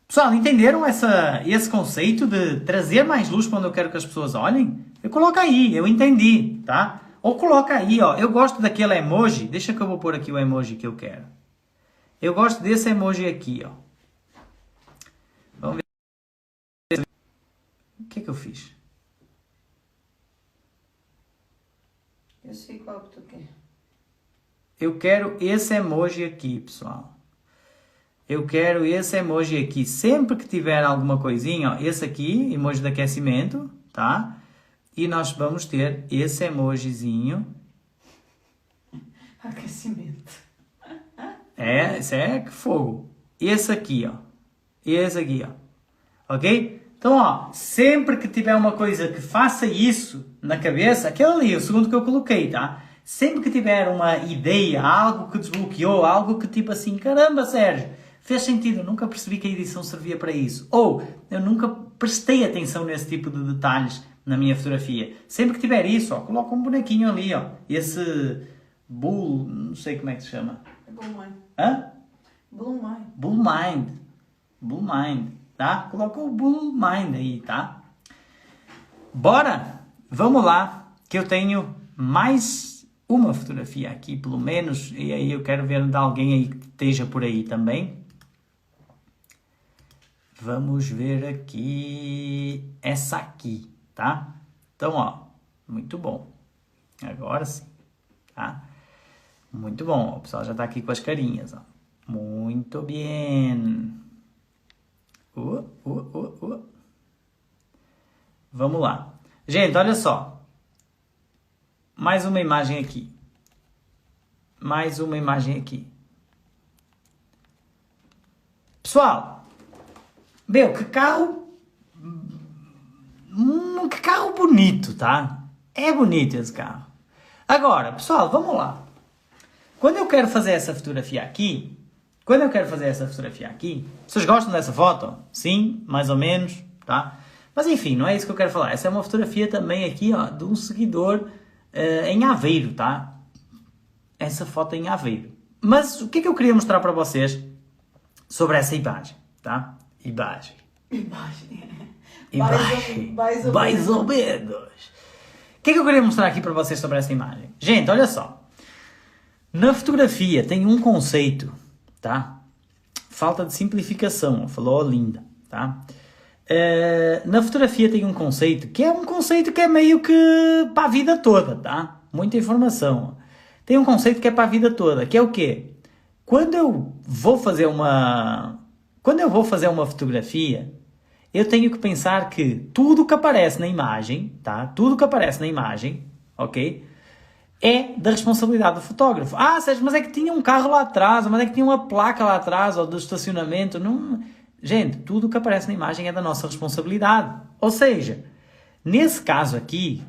Pessoal, entenderam esse conceito de trazer mais luz quando eu quero que as pessoas olhem? Eu coloco aí, eu entendi, tá? Ou coloca aí, ó, eu gosto daquele emoji, deixa que eu vou pôr aqui o emoji que eu quero. Eu gosto desse emoji aqui, ó. Vamos ver. O que é que eu fiz? Eu sei qual que tu quer. Eu quero esse emoji aqui, pessoal. Eu quero esse emoji aqui. Sempre que tiver alguma coisinha, ó, esse aqui, emoji de aquecimento, tá? E nós vamos ter esse emojizinho. Aquecimento. Esse é fogo. Esse aqui, ó. Esse aqui, ó. Ok? Então, ó, sempre que tiver uma coisa que faça isso na cabeça, aquele ali, o segundo que eu coloquei, tá? Sempre que tiver uma ideia, algo que desbloqueou, algo que tipo assim, caramba, Sérgio, fez sentido, eu nunca percebi que a edição servia para isso. Ou, eu nunca prestei atenção nesse tipo de detalhes na minha fotografia. Sempre que tiver isso, ó, coloca um bonequinho ali, ó. Esse Bull, não sei como é que se chama. Blue Mind. Hã? Blue Mind. Bull Mind. Bull Mind, tá? Coloca o Bull Mind aí, tá? Bora! Vamos lá, que eu tenho mais uma fotografia aqui, pelo menos, e aí eu quero ver de alguém aí que esteja por aí também. Vamos ver aqui essa aqui, tá? Então, ó, muito bom. Agora sim, tá? Muito bom, o pessoal já tá aqui com as carinhas, ó. Muito bem. Vamos lá. Gente, olha só. Mais uma imagem aqui. Mais uma imagem aqui. Pessoal, meu, que carro... que carro bonito, tá? É bonito esse carro. Agora, pessoal, vamos lá. Quando eu quero fazer essa fotografia aqui... Vocês gostam dessa foto? Sim, mais ou menos, tá? Mas enfim, não é isso que eu quero falar. Essa é uma fotografia também aqui, ó, de um seguidor em Aveiro, tá? Essa foto é em Aveiro. Mas o que é que eu queria mostrar para vocês sobre essa imagem, tá? Imagem. Mais ou menos. O que é que eu queria mostrar aqui para vocês sobre essa imagem? Gente, olha só. Na fotografia tem um conceito, tá? Falta de simplificação, falou a Linda, tá? Na fotografia tem um conceito que é meio que para a vida toda, tá? Muita informação. Tem um conceito que é para a vida toda, que é o quê? Quando eu vou fazer uma fotografia, eu tenho que pensar que tudo que aparece na imagem, tá? Tudo que aparece na imagem, ok? É da responsabilidade do fotógrafo. Ah, Sérgio, mas é que tinha um carro lá atrás, mas é que tinha uma placa lá atrás, ou do estacionamento. Não... Gente, tudo o que aparece na imagem é da nossa responsabilidade. Ou seja, nesse caso aqui,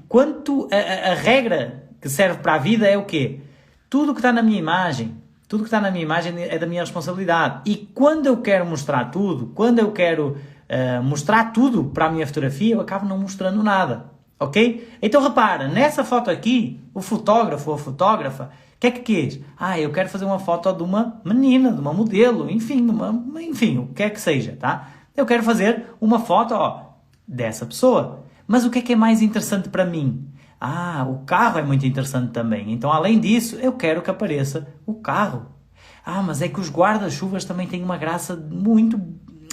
a regra que serve para a vida é o quê? Tudo que está na minha imagem é da minha responsabilidade. E quando eu quero mostrar tudo, mostrar tudo para a minha fotografia, eu acabo não mostrando nada. Ok? Então repara, nessa foto aqui, o fotógrafo ou a fotógrafa, o que é que quis? Eu quero fazer uma foto de uma menina, de uma modelo, enfim, o que é que seja, tá? Eu quero fazer uma foto, ó, dessa pessoa. Mas o que é mais interessante para mim? O carro é muito interessante também. Então, além disso, eu quero que apareça o carro. Mas é que os guarda-chuvas também têm uma graça muito...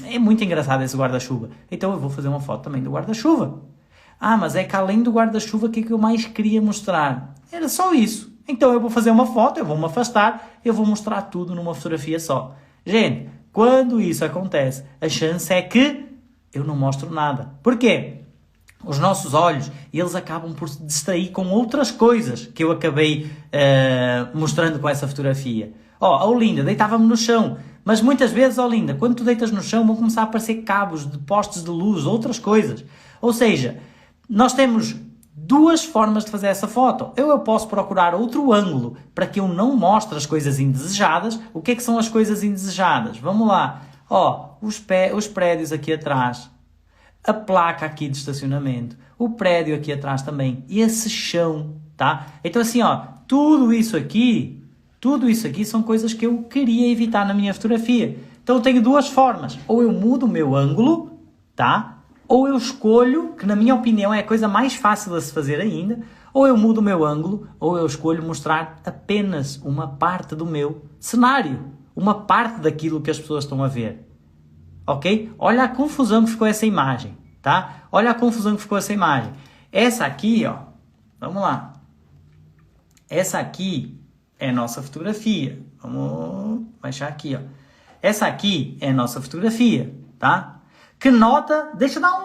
É muito engraçado esse guarda-chuva. Então, eu vou fazer uma foto também do guarda-chuva. Mas é que além do guarda-chuva, o que é que eu mais queria mostrar? Era só isso. Então eu vou fazer uma foto, eu vou me afastar, eu vou mostrar tudo numa fotografia só. Gente, quando isso acontece, a chance é que eu não mostro nada. Porquê? Os nossos olhos, eles acabam por se distrair com outras coisas que eu acabei mostrando com essa fotografia. A Olinda deitava-me no chão. Mas muitas vezes, Olinda, quando tu deitas no chão, vão começar a aparecer cabos de postes de luz, outras coisas. Ou seja... Nós temos duas formas de fazer essa foto. Eu posso procurar outro ângulo para que eu não mostre as coisas indesejadas. O que é que são as coisas indesejadas? Vamos lá. Os prédios aqui atrás. A placa aqui de estacionamento. O prédio aqui atrás também. E esse chão, tá? Então assim, tudo isso aqui são coisas que eu queria evitar na minha fotografia. Então eu tenho duas formas. Ou eu mudo o meu ângulo, tá? Ou eu escolho, que na minha opinião é a coisa mais fácil de se fazer ainda, Ou eu mudo o meu ângulo, ou eu escolho mostrar apenas uma parte do meu cenário. Uma parte daquilo que as pessoas estão a ver. Ok? Olha a confusão que ficou essa imagem, tá? Olha a confusão que ficou essa imagem. Essa aqui, ó, vamos lá. Essa aqui é a nossa fotografia. Vamos baixar aqui, ó. Essa aqui é a nossa fotografia, tá? Que nota, deixa eu dar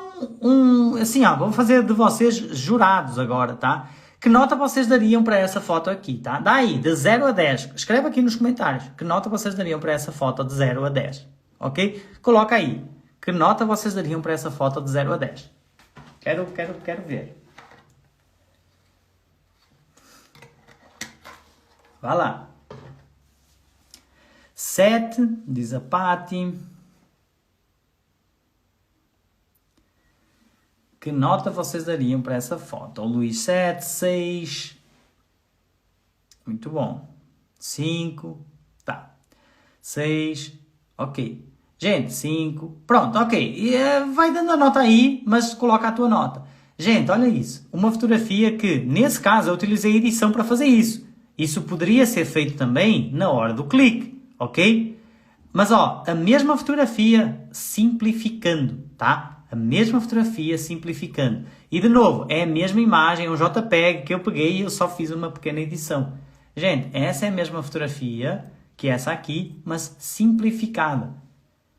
assim, ó, vou fazer de vocês jurados agora, tá? Que nota vocês dariam para essa foto aqui, tá? Daí, de 0 a 10. Escreve aqui nos comentários. Que nota vocês dariam para essa foto de 0 a 10. Ok? Coloca aí. Que nota vocês dariam para essa foto de 0 a 10? Quero ver. Vá lá. 7, diz a Patti. Que nota vocês dariam para essa foto? O Luís 7, 6. Muito bom. 5. Tá. 6. Ok. Gente, 5. Pronto, ok. E, vai dando a nota aí, mas coloca a tua nota. Gente, olha isso. Uma fotografia que, nesse caso, eu utilizei edição para fazer isso. Isso poderia ser feito também na hora do clique, ok? Mas, ó, a mesma fotografia simplificando, tá? A mesma fotografia simplificando. E, de novo, é a mesma imagem, é um JPEG que eu peguei e eu só fiz uma pequena edição. Gente, essa é a mesma fotografia que essa aqui, mas simplificada.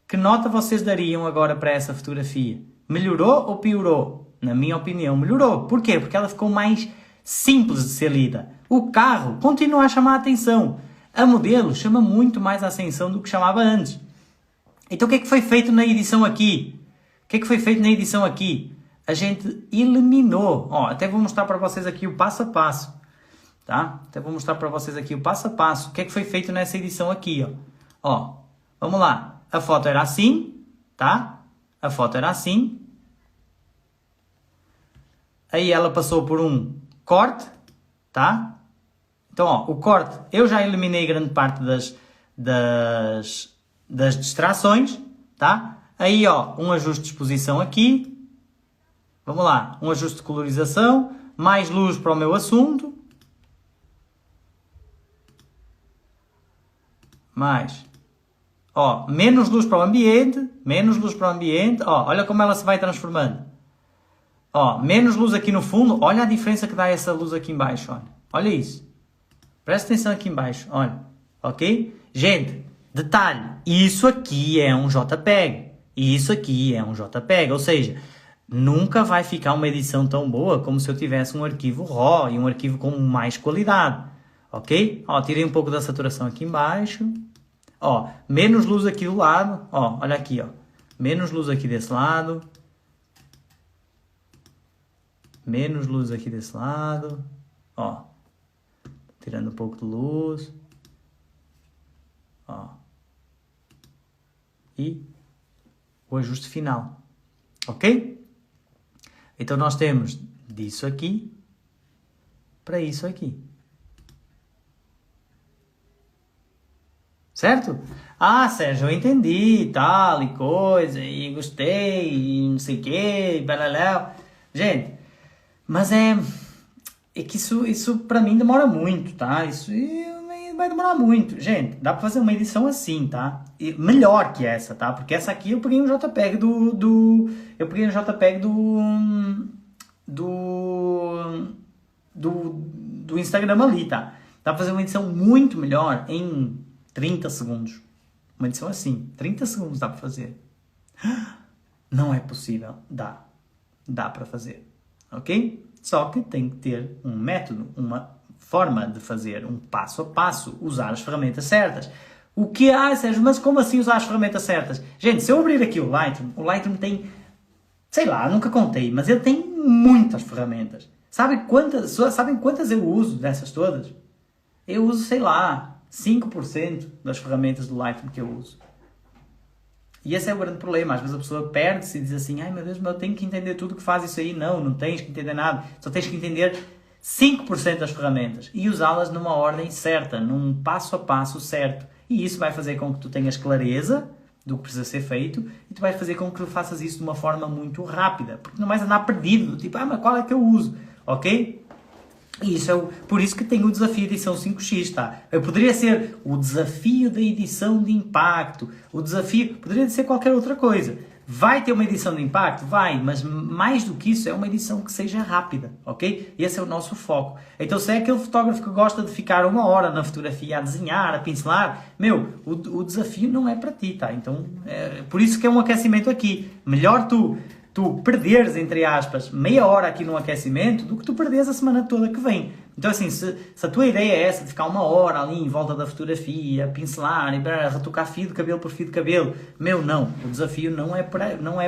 Que nota vocês dariam agora para essa fotografia? Melhorou ou piorou? Na minha opinião, melhorou. Por quê? Porque ela ficou mais simples de ser lida. O carro continua a chamar a atenção. A modelo chama muito mais a atenção do que chamava antes. Então o que é que foi feito na edição aqui? O que é que foi feito na edição aqui? A gente eliminou. Ó, até vou mostrar para vocês aqui o passo a passo. Tá? Até vou mostrar para vocês aqui o passo a passo. O que é que foi feito nessa edição aqui? Ó, vamos lá. A foto era assim, tá? A foto era assim. Aí ela passou por um corte, tá? Então, ó, o corte, eu já eliminei grande parte das distrações, tá? Aí, ó, um ajuste de exposição aqui. Vamos lá, um ajuste de colorização, mais luz para o meu assunto. Mais. Ó, menos luz para o ambiente, menos luz para o ambiente. Ó, olha como ela se vai transformando. Ó, menos luz aqui no fundo. Olha a diferença que dá essa luz aqui em baixo, olha. Olha isso. Presta atenção aqui em baixo, olha. Ok? Gente, detalhe. Isso aqui é um JPEG. Isso aqui é um JPEG. Ou seja, nunca vai ficar uma edição tão boa como se eu tivesse um arquivo RAW e um arquivo com mais qualidade. Ok? Ó, tirei um pouco da saturação aqui em baixo. Ó, menos luz aqui do lado. Ó, olha aqui, ó. Menos luz aqui desse lado. Menos luz aqui desse lado. Ó. Tirando um pouco de luz. Ó. E o ajuste final. Ok? Então nós temos disso aqui para isso aqui. Certo? Ah, Sérgio, eu entendi, tal, e coisa, e gostei, e não sei o quê, e balaléu. Gente, mas é que isso para mim demora muito, tá? Isso vai demorar muito. Gente, dá para fazer uma edição assim, tá? E melhor que essa, tá? Porque essa aqui eu peguei um JPEG eu peguei um JPEG do Instagram ali, tá? Dá para fazer uma edição muito melhor em 30 segundos. Uma edição assim, 30 segundos dá para fazer. Não é possível. Dá para fazer. Ok? Só que tem que ter um método, uma forma de fazer, um passo a passo, usar as ferramentas certas. O que Sérgio, mas como assim usar as ferramentas certas? Gente, se eu abrir aqui o Lightroom tem, sei lá, nunca contei, mas ele tem muitas ferramentas. Sabem quantas eu uso dessas todas? Eu uso, sei lá, 5% das ferramentas do Lightroom que eu uso. E esse é o grande problema. Às vezes a pessoa perde-se e diz assim, ai meu Deus, mas eu tenho que entender tudo que faz isso aí. Não tens que entender nada. Só tens que entender 5% das ferramentas e usá-las numa ordem certa, num passo a passo certo. E isso vai fazer com que tu tenhas clareza do que precisa ser feito e tu vais fazer com que tu faças isso de uma forma muito rápida. Porque não vais andar perdido. Tipo, mas qual é que eu uso? Ok? E isso por isso que tem o desafio edição 5x, tá? Eu poderia ser o desafio da edição de impacto, o desafio, poderia ser qualquer outra coisa. Vai ter uma edição de impacto? Vai, mas mais do que isso é uma edição que seja rápida, ok? Esse é o nosso foco. Então se é aquele fotógrafo que gosta de ficar 1 hora na fotografia a desenhar, a pincelar, o desafio não é para ti, tá? Então, por isso que é um aquecimento aqui. Melhor tu perderes, entre aspas, meia hora aqui no aquecimento do que tu perderes a semana toda que vem. Então assim, se a tua ideia é essa, de ficar 1 hora ali em volta da fotografia, pincelar, retocar fio de cabelo por fio de cabelo, não, o desafio não é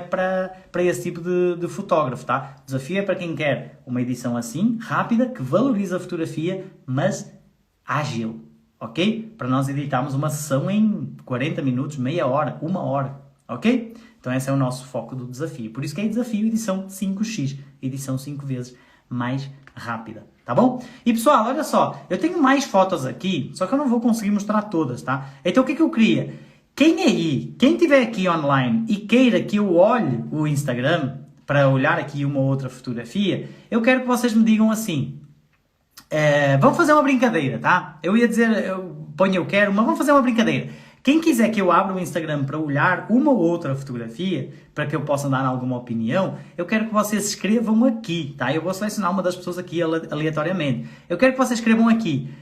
para esse tipo de fotógrafo, tá? O desafio é para quem quer uma edição assim, rápida, que valoriza a fotografia, mas ágil, ok? Para nós editarmos uma sessão em 40 minutos, meia hora, 1 hora, ok? Então esse é o nosso foco do desafio. Por isso que é desafio edição 5x, edição 5 vezes mais rápida, tá bom? E pessoal, olha só, eu tenho mais fotos aqui, só que eu não vou conseguir mostrar todas, tá? Então o que eu queria? Quem estiver aqui online e queira que eu olhe o Instagram para olhar aqui uma ou outra fotografia, eu quero que vocês me digam assim, vamos fazer uma brincadeira, tá? Eu ia dizer, eu quero, mas vamos fazer uma brincadeira. Quem quiser que eu abra o Instagram para olhar uma ou outra fotografia, para que eu possa dar alguma opinião, eu quero que vocês escrevam aqui, tá? Eu vou selecionar uma das pessoas aqui aleatoriamente. Eu quero que vocês escrevam aqui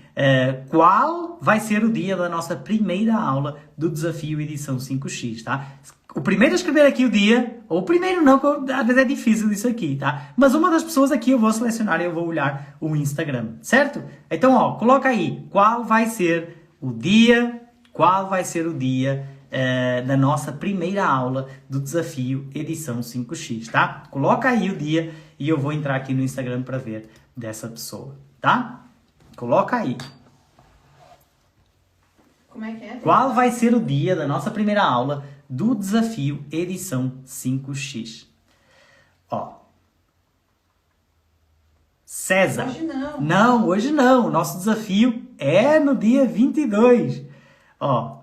qual vai ser o dia da nossa primeira aula do Desafio Edição 5x, tá? O primeiro a escrever aqui o dia, ou o primeiro não, porque às vezes é difícil isso aqui, tá? Mas uma das pessoas aqui eu vou selecionar e eu vou olhar o Instagram, certo? Então, ó, coloca aí qual vai ser o dia da nossa primeira aula do Desafio Edição 5x, tá? Coloca aí o dia e eu vou entrar aqui no Instagram para ver dessa pessoa, tá? Coloca aí. Como é que é? Qual vai ser o dia da nossa primeira aula do Desafio Edição 5x? Ó. César. Hoje não. Não, hoje não. O nosso desafio é no dia 22. Ó.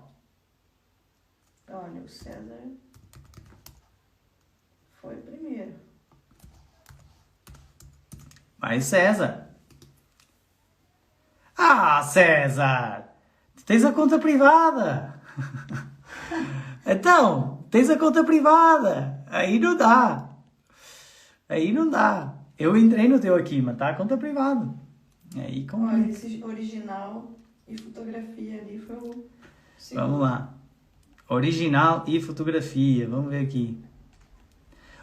Olha, o César foi o primeiro. Vai, César. Ah, César! Tu tens a conta privada. Então, tens a conta privada. Aí não dá. Aí não dá. Eu entrei no teu aqui, mas tá a conta privada. Aí como... Olha, esse original e fotografia ali foi o segundo. Vamos lá. Original e fotografia. Vamos ver aqui.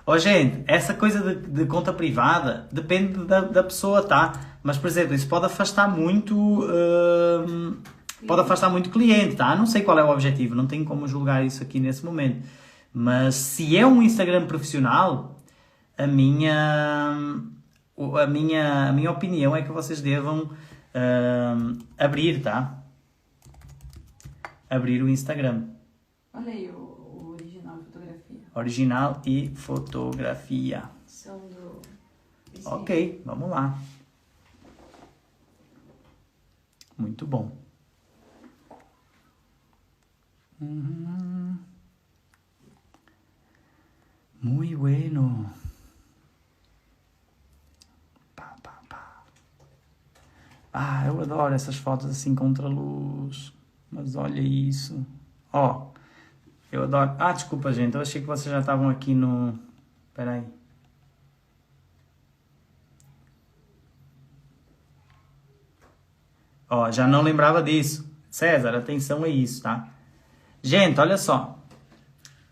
Ó, gente, essa coisa de conta privada depende da pessoa, tá? Mas, por exemplo, isso pode afastar muito... pode afastar muito cliente, tá? Não sei qual é o objetivo. Não tenho como julgar isso aqui nesse momento. Mas se é um Instagram profissional, a minha opinião é que vocês devam abrir, tá? Abrir o Instagram. Olha aí o original e fotografia. Original e fotografia. São do... Ok, vamos lá. Muito bom. Muy bueno. Pá, pá, pá. Ah, eu adoro essas fotos assim contra a luz. Mas olha isso. Ó, eu adoro... Ah, desculpa, gente. Eu achei que vocês já estavam aqui no... Espera aí. Ó, já não lembrava disso. César, atenção a isso, tá? Gente, olha só.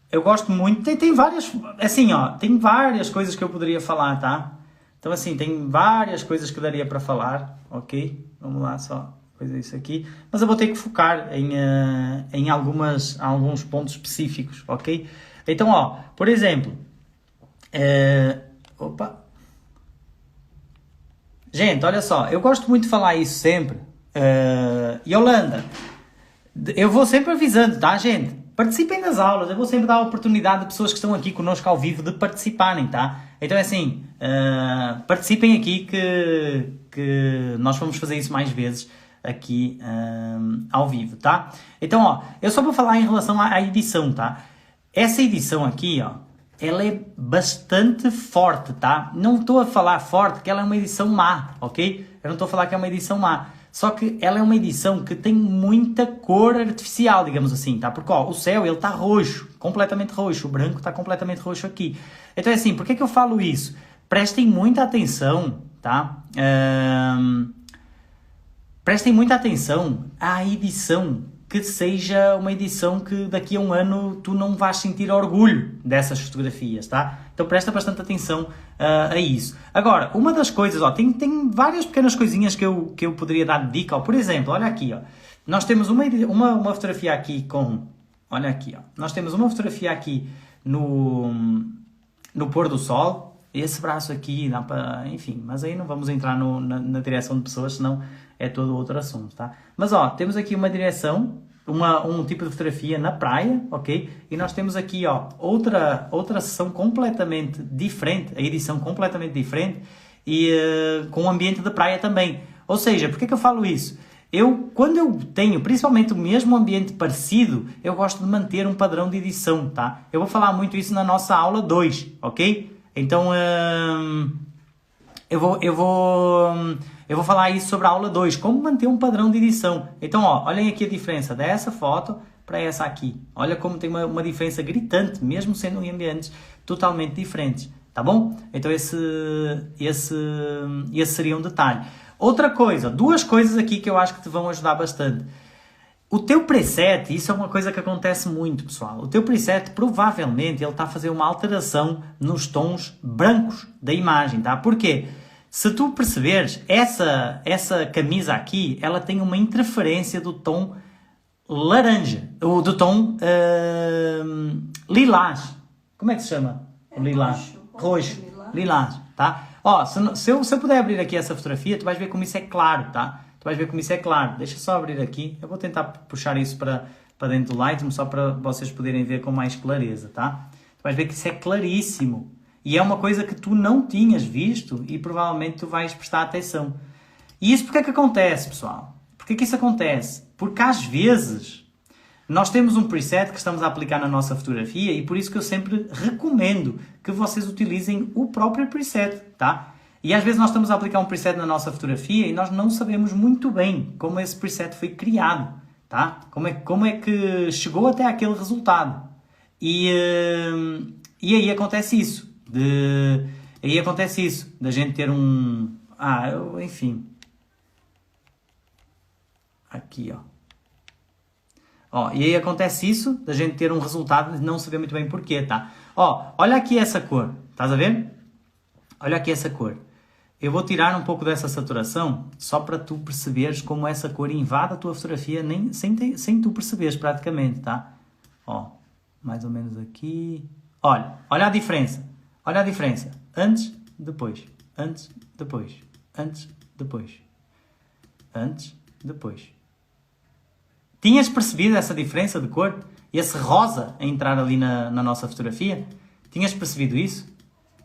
Eu gosto muito... Tem várias... Assim, ó, tem várias coisas que eu poderia falar, tá? Então, assim, tem várias coisas que daria para falar, ok? Vamos lá, só coisa isso aqui. Mas eu vou ter que focar em alguns pontos específicos, ok? Então, ó, por exemplo... Opa! Gente, olha só, eu gosto muito de falar isso sempre. Yolanda, eu vou sempre avisando, tá, gente? Participem das aulas, eu vou sempre dar a oportunidade de pessoas que estão aqui conosco ao vivo de participarem, tá? Então é assim, participem aqui que nós vamos fazer isso mais vezes aqui ao vivo, tá? Então, ó, eu só vou falar em relação à edição, tá? Essa edição aqui, ó, ela é bastante forte, tá? Não estou a falar forte, que ela é uma edição má, ok? Eu não estou a falar que é uma edição má. Só que ela é uma edição que tem muita cor artificial, digamos assim, tá? Porque, ó, o céu, ele está roxo, completamente roxo. O branco está completamente roxo aqui. Então, é assim, por que eu falo isso? Prestem muita atenção, tá? Prestem muita atenção à edição, que seja uma edição que daqui a um ano tu não vais sentir orgulho dessas fotografias, tá? Então presta bastante atenção a isso. Agora, uma das coisas, ó, tem várias pequenas coisinhas que eu poderia dar de dica, ó. Por exemplo, olha aqui, ó. Nós temos uma fotografia aqui com... Olha aqui, ó. Nós temos uma fotografia aqui no pôr do sol. Esse braço aqui dá para... Enfim, mas aí não vamos entrar na direção de pessoas, senão é todo outro assunto, tá? Mas, ó, temos aqui uma direção, um tipo de fotografia na praia, ok? E nós temos aqui, ó, outra sessão completamente diferente, a edição completamente diferente, e com um ambiente de praia também. Ou seja, por que eu falo isso? Quando eu tenho, principalmente o mesmo ambiente parecido, eu gosto de manter um padrão de edição, tá? Eu vou falar muito isso na nossa aula 2, ok? Então, eu vou falar isso sobre a aula 2, como manter um padrão de edição. Então, ó, olhem aqui a diferença dessa foto para essa aqui. Olha como tem uma diferença gritante, mesmo sendo em ambientes totalmente diferentes, tá bom? Então, esse seria um detalhe. Outra coisa, duas coisas aqui que eu acho que te vão ajudar bastante. O teu preset, isso é uma coisa que acontece muito, pessoal. O teu preset, provavelmente, ele está a fazer uma alteração nos tons brancos da imagem, tá? Porquê? Se tu perceberes, essa camisa aqui, ela tem uma interferência do tom laranja, ou do tom lilás. Como é que se chama? O lilás. Roxo. Lilás, tá? Ó, se eu puder abrir aqui essa fotografia, tu vais ver como isso é claro, tá? Tu vais ver como isso é claro. Deixa só abrir aqui. Eu vou tentar puxar isso para dentro do Lightroom, só para vocês poderem ver com mais clareza, tá? Tu vais ver que isso é claríssimo. E é uma coisa que tu não tinhas visto e provavelmente tu vais prestar atenção. E isso porque é que acontece, pessoal? Porquê que isso acontece? Porque às vezes nós temos um preset que estamos a aplicar na nossa fotografia e por isso que eu sempre recomendo que vocês utilizem o próprio preset, tá? E às vezes nós estamos a aplicar um preset na nossa fotografia e nós não sabemos muito bem como esse preset foi criado, tá? Como é que chegou até aquele resultado. E aí acontece isso. Da gente ter um... enfim. Aqui, ó. E aí acontece isso, da gente ter um resultado de não saber muito bem porquê, tá? Ó, olha aqui essa cor. Estás a ver? Olha aqui essa cor. Eu vou tirar um pouco dessa saturação, só para tu perceberes como essa cor invade a tua fotografia, sem tu perceberes praticamente, tá? Ó, mais ou menos aqui. Olha a diferença. Olha a diferença. Antes, depois. Antes, depois. Antes, depois. Antes, depois. Tinhas percebido essa diferença de cor? Esse rosa a entrar ali na nossa fotografia? Tinhas percebido isso?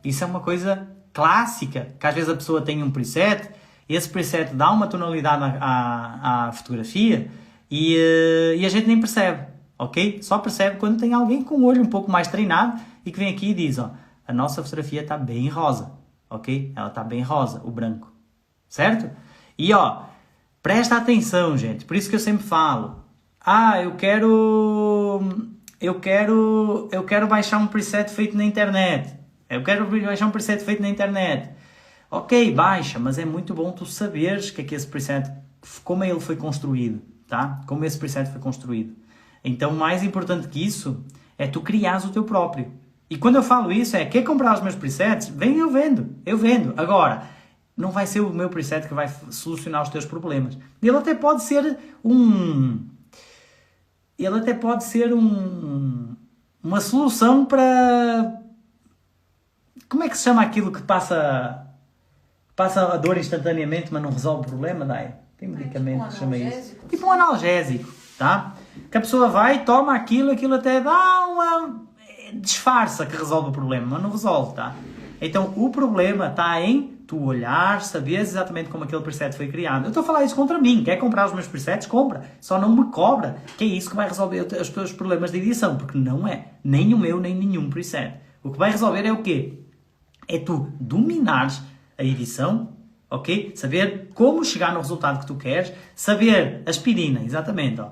Isso é uma coisa clássica, que às vezes a pessoa tem um preset, esse preset dá uma tonalidade à fotografia e a gente nem percebe, ok? Só percebe quando tem alguém com o olho um pouco mais treinado e que vem aqui e diz, ó, a nossa fotografia está bem rosa, ok? Ela está bem rosa, o branco, certo? E ó, presta atenção, gente, por isso que eu sempre falo, eu quero baixar um preset feito na internet. Eu quero baixar um preset feito na internet. Ok, baixa, mas é muito bom tu saberes que esse preset, como ele foi construído, tá? Como esse preset foi construído. Então, mais importante que isso é tu criares o teu próprio. E quando eu falo isso quer comprar os meus presets? Vem, eu vendo. Agora, não vai ser o meu preset que vai solucionar os teus problemas. Ele até pode ser uma solução para... Como é que se chama aquilo que passa a dor instantaneamente, mas não resolve o problema, Dai? Tem medicamento que se chama isso. Tipo um analgésico, tá? Que a pessoa vai, toma aquilo até dá uma... disfarça que resolve o problema, mas não resolve, tá? Então, o problema está em tu olhar, saberes exatamente como aquele preset foi criado. Eu estou a falar isso contra mim. Quer comprar os meus presets? Compra. Só não me cobra, que é isso que vai resolver os teus problemas de edição, porque não é nem o meu, nem nenhum preset. O que vai resolver é o quê? É tu dominares a edição ok? Saber como chegar no resultado que tu queres, saber aspirina, exatamente, ó.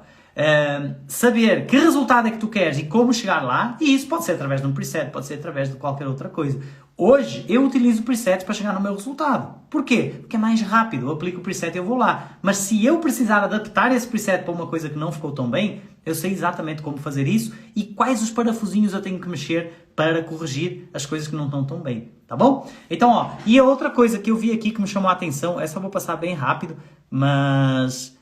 Saber que resultado é que tu queres e como chegar lá, e isso pode ser através de um preset, pode ser através de qualquer outra coisa. Hoje eu utilizo presets para chegar no meu resultado. Porquê? Porque é mais rápido, eu aplico o preset e eu vou lá. Mas se eu precisar adaptar esse preset para uma coisa que não ficou tão bem, eu sei exatamente como fazer isso e quais os parafusinhos eu tenho que mexer para corrigir as coisas que não estão tão bem, tá bom? Então, ó, e a outra coisa que eu vi aqui que me chamou a atenção, essa eu vou passar bem rápido, mas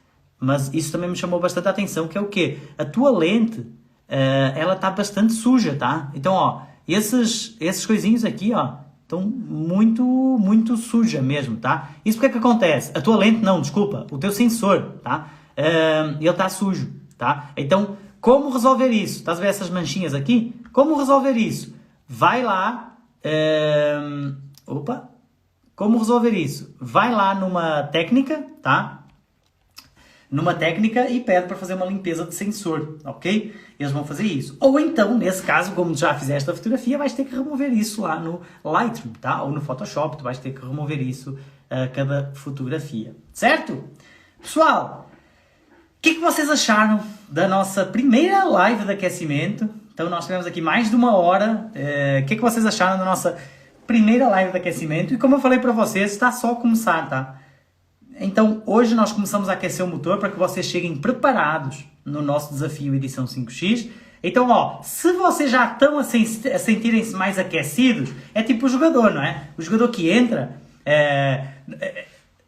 isso também me chamou bastante a atenção, que é o quê? A tua lente, ela está bastante suja, tá? Então, ó, esses coisinhos aqui, ó, estão muito suja mesmo, tá? Isso porque é que acontece? A tua lente, não, desculpa, o teu sensor, tá? Ele está sujo, tá? Então, como resolver isso? Estás a ver essas manchinhas aqui? Como resolver isso? Vai lá, como resolver isso? Vai lá numa técnica, tá? Numa técnica e pede para fazer uma limpeza de sensor, ok? Eles vão fazer isso. Ou então, nesse caso, como já fizeste a fotografia, vais ter que remover isso lá no Lightroom, tá? Ou no Photoshop, tu vais ter que remover isso a cada fotografia, certo? Pessoal, o que é que vocês acharam da nossa primeira live de aquecimento? Então, nós tivemos aqui mais de 1 hora. O que é que vocês acharam da nossa primeira live de aquecimento? E como eu falei para vocês, está só a começar, tá? Então, hoje nós começamos a aquecer o motor para que vocês cheguem preparados no nosso desafio Edição 5X. Então, ó, se vocês já estão a sentirem-se mais aquecidos, é tipo o jogador, não é? O jogador que entra,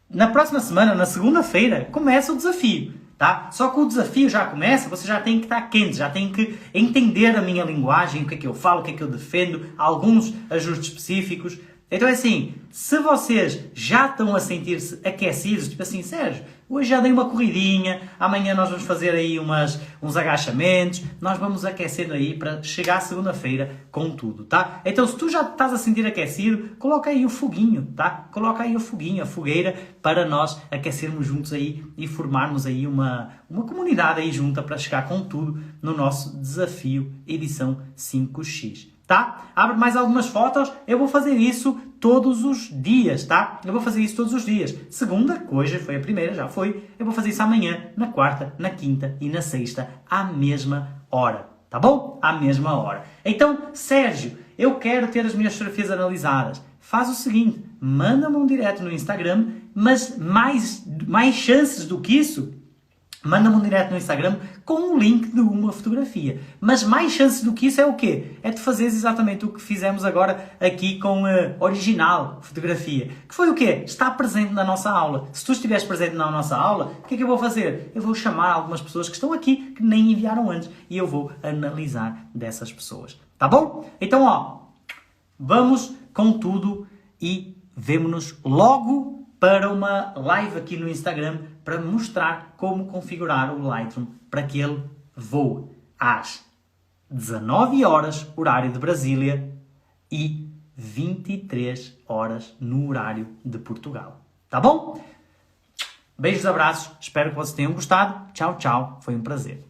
na próxima semana, na segunda-feira, começa o desafio, tá? Só que o desafio já começa, você já tem que estar quente, já tem que entender a minha linguagem, o que é que eu falo, o que é que eu defendo, alguns ajustes específicos. Então é assim, se vocês já estão a sentir-se aquecidos, tipo assim, Sérgio, hoje já dei uma corridinha, amanhã nós vamos fazer aí uns agachamentos, nós vamos aquecendo aí para chegar segunda-feira com tudo, tá? Então se tu já estás a sentir aquecido, coloca aí o foguinho, tá? Coloca aí o foguinho, a fogueira, para nós aquecermos juntos aí e formarmos aí uma comunidade aí junta para chegar com tudo no nosso desafio Edição 5X. Tá? Abre mais algumas fotos, eu vou fazer isso todos os dias, tá? Eu vou fazer isso todos os dias. Segunda, que hoje foi a primeira, já foi, eu vou fazer isso amanhã, na quarta, na quinta e na sexta, à mesma hora, tá bom? À mesma hora. Então, Sérgio, eu quero ter as minhas fotografias analisadas. Faz o seguinte, manda-me um direct no Instagram, mas mais chances do que isso, manda-me um direct no Instagram com um link de uma fotografia. Mas mais chances do que isso é o quê? É de fazeres exatamente o que fizemos agora aqui com a original fotografia. Que foi o quê? Está presente na nossa aula. Se tu estiveres presente na nossa aula, o que é que eu vou fazer? Eu vou chamar algumas pessoas que estão aqui, que nem enviaram antes, e eu vou analisar dessas pessoas. Tá bom? Então, ó, vamos com tudo e vemo-nos logo para uma live aqui no Instagram para mostrar como configurar o Lightroom para que ele voe às 19 horas, horário de Brasília, e 23 horas no horário de Portugal. Tá bom? Beijos, abraços, espero que vocês tenham gostado. Tchau, tchau, foi um prazer.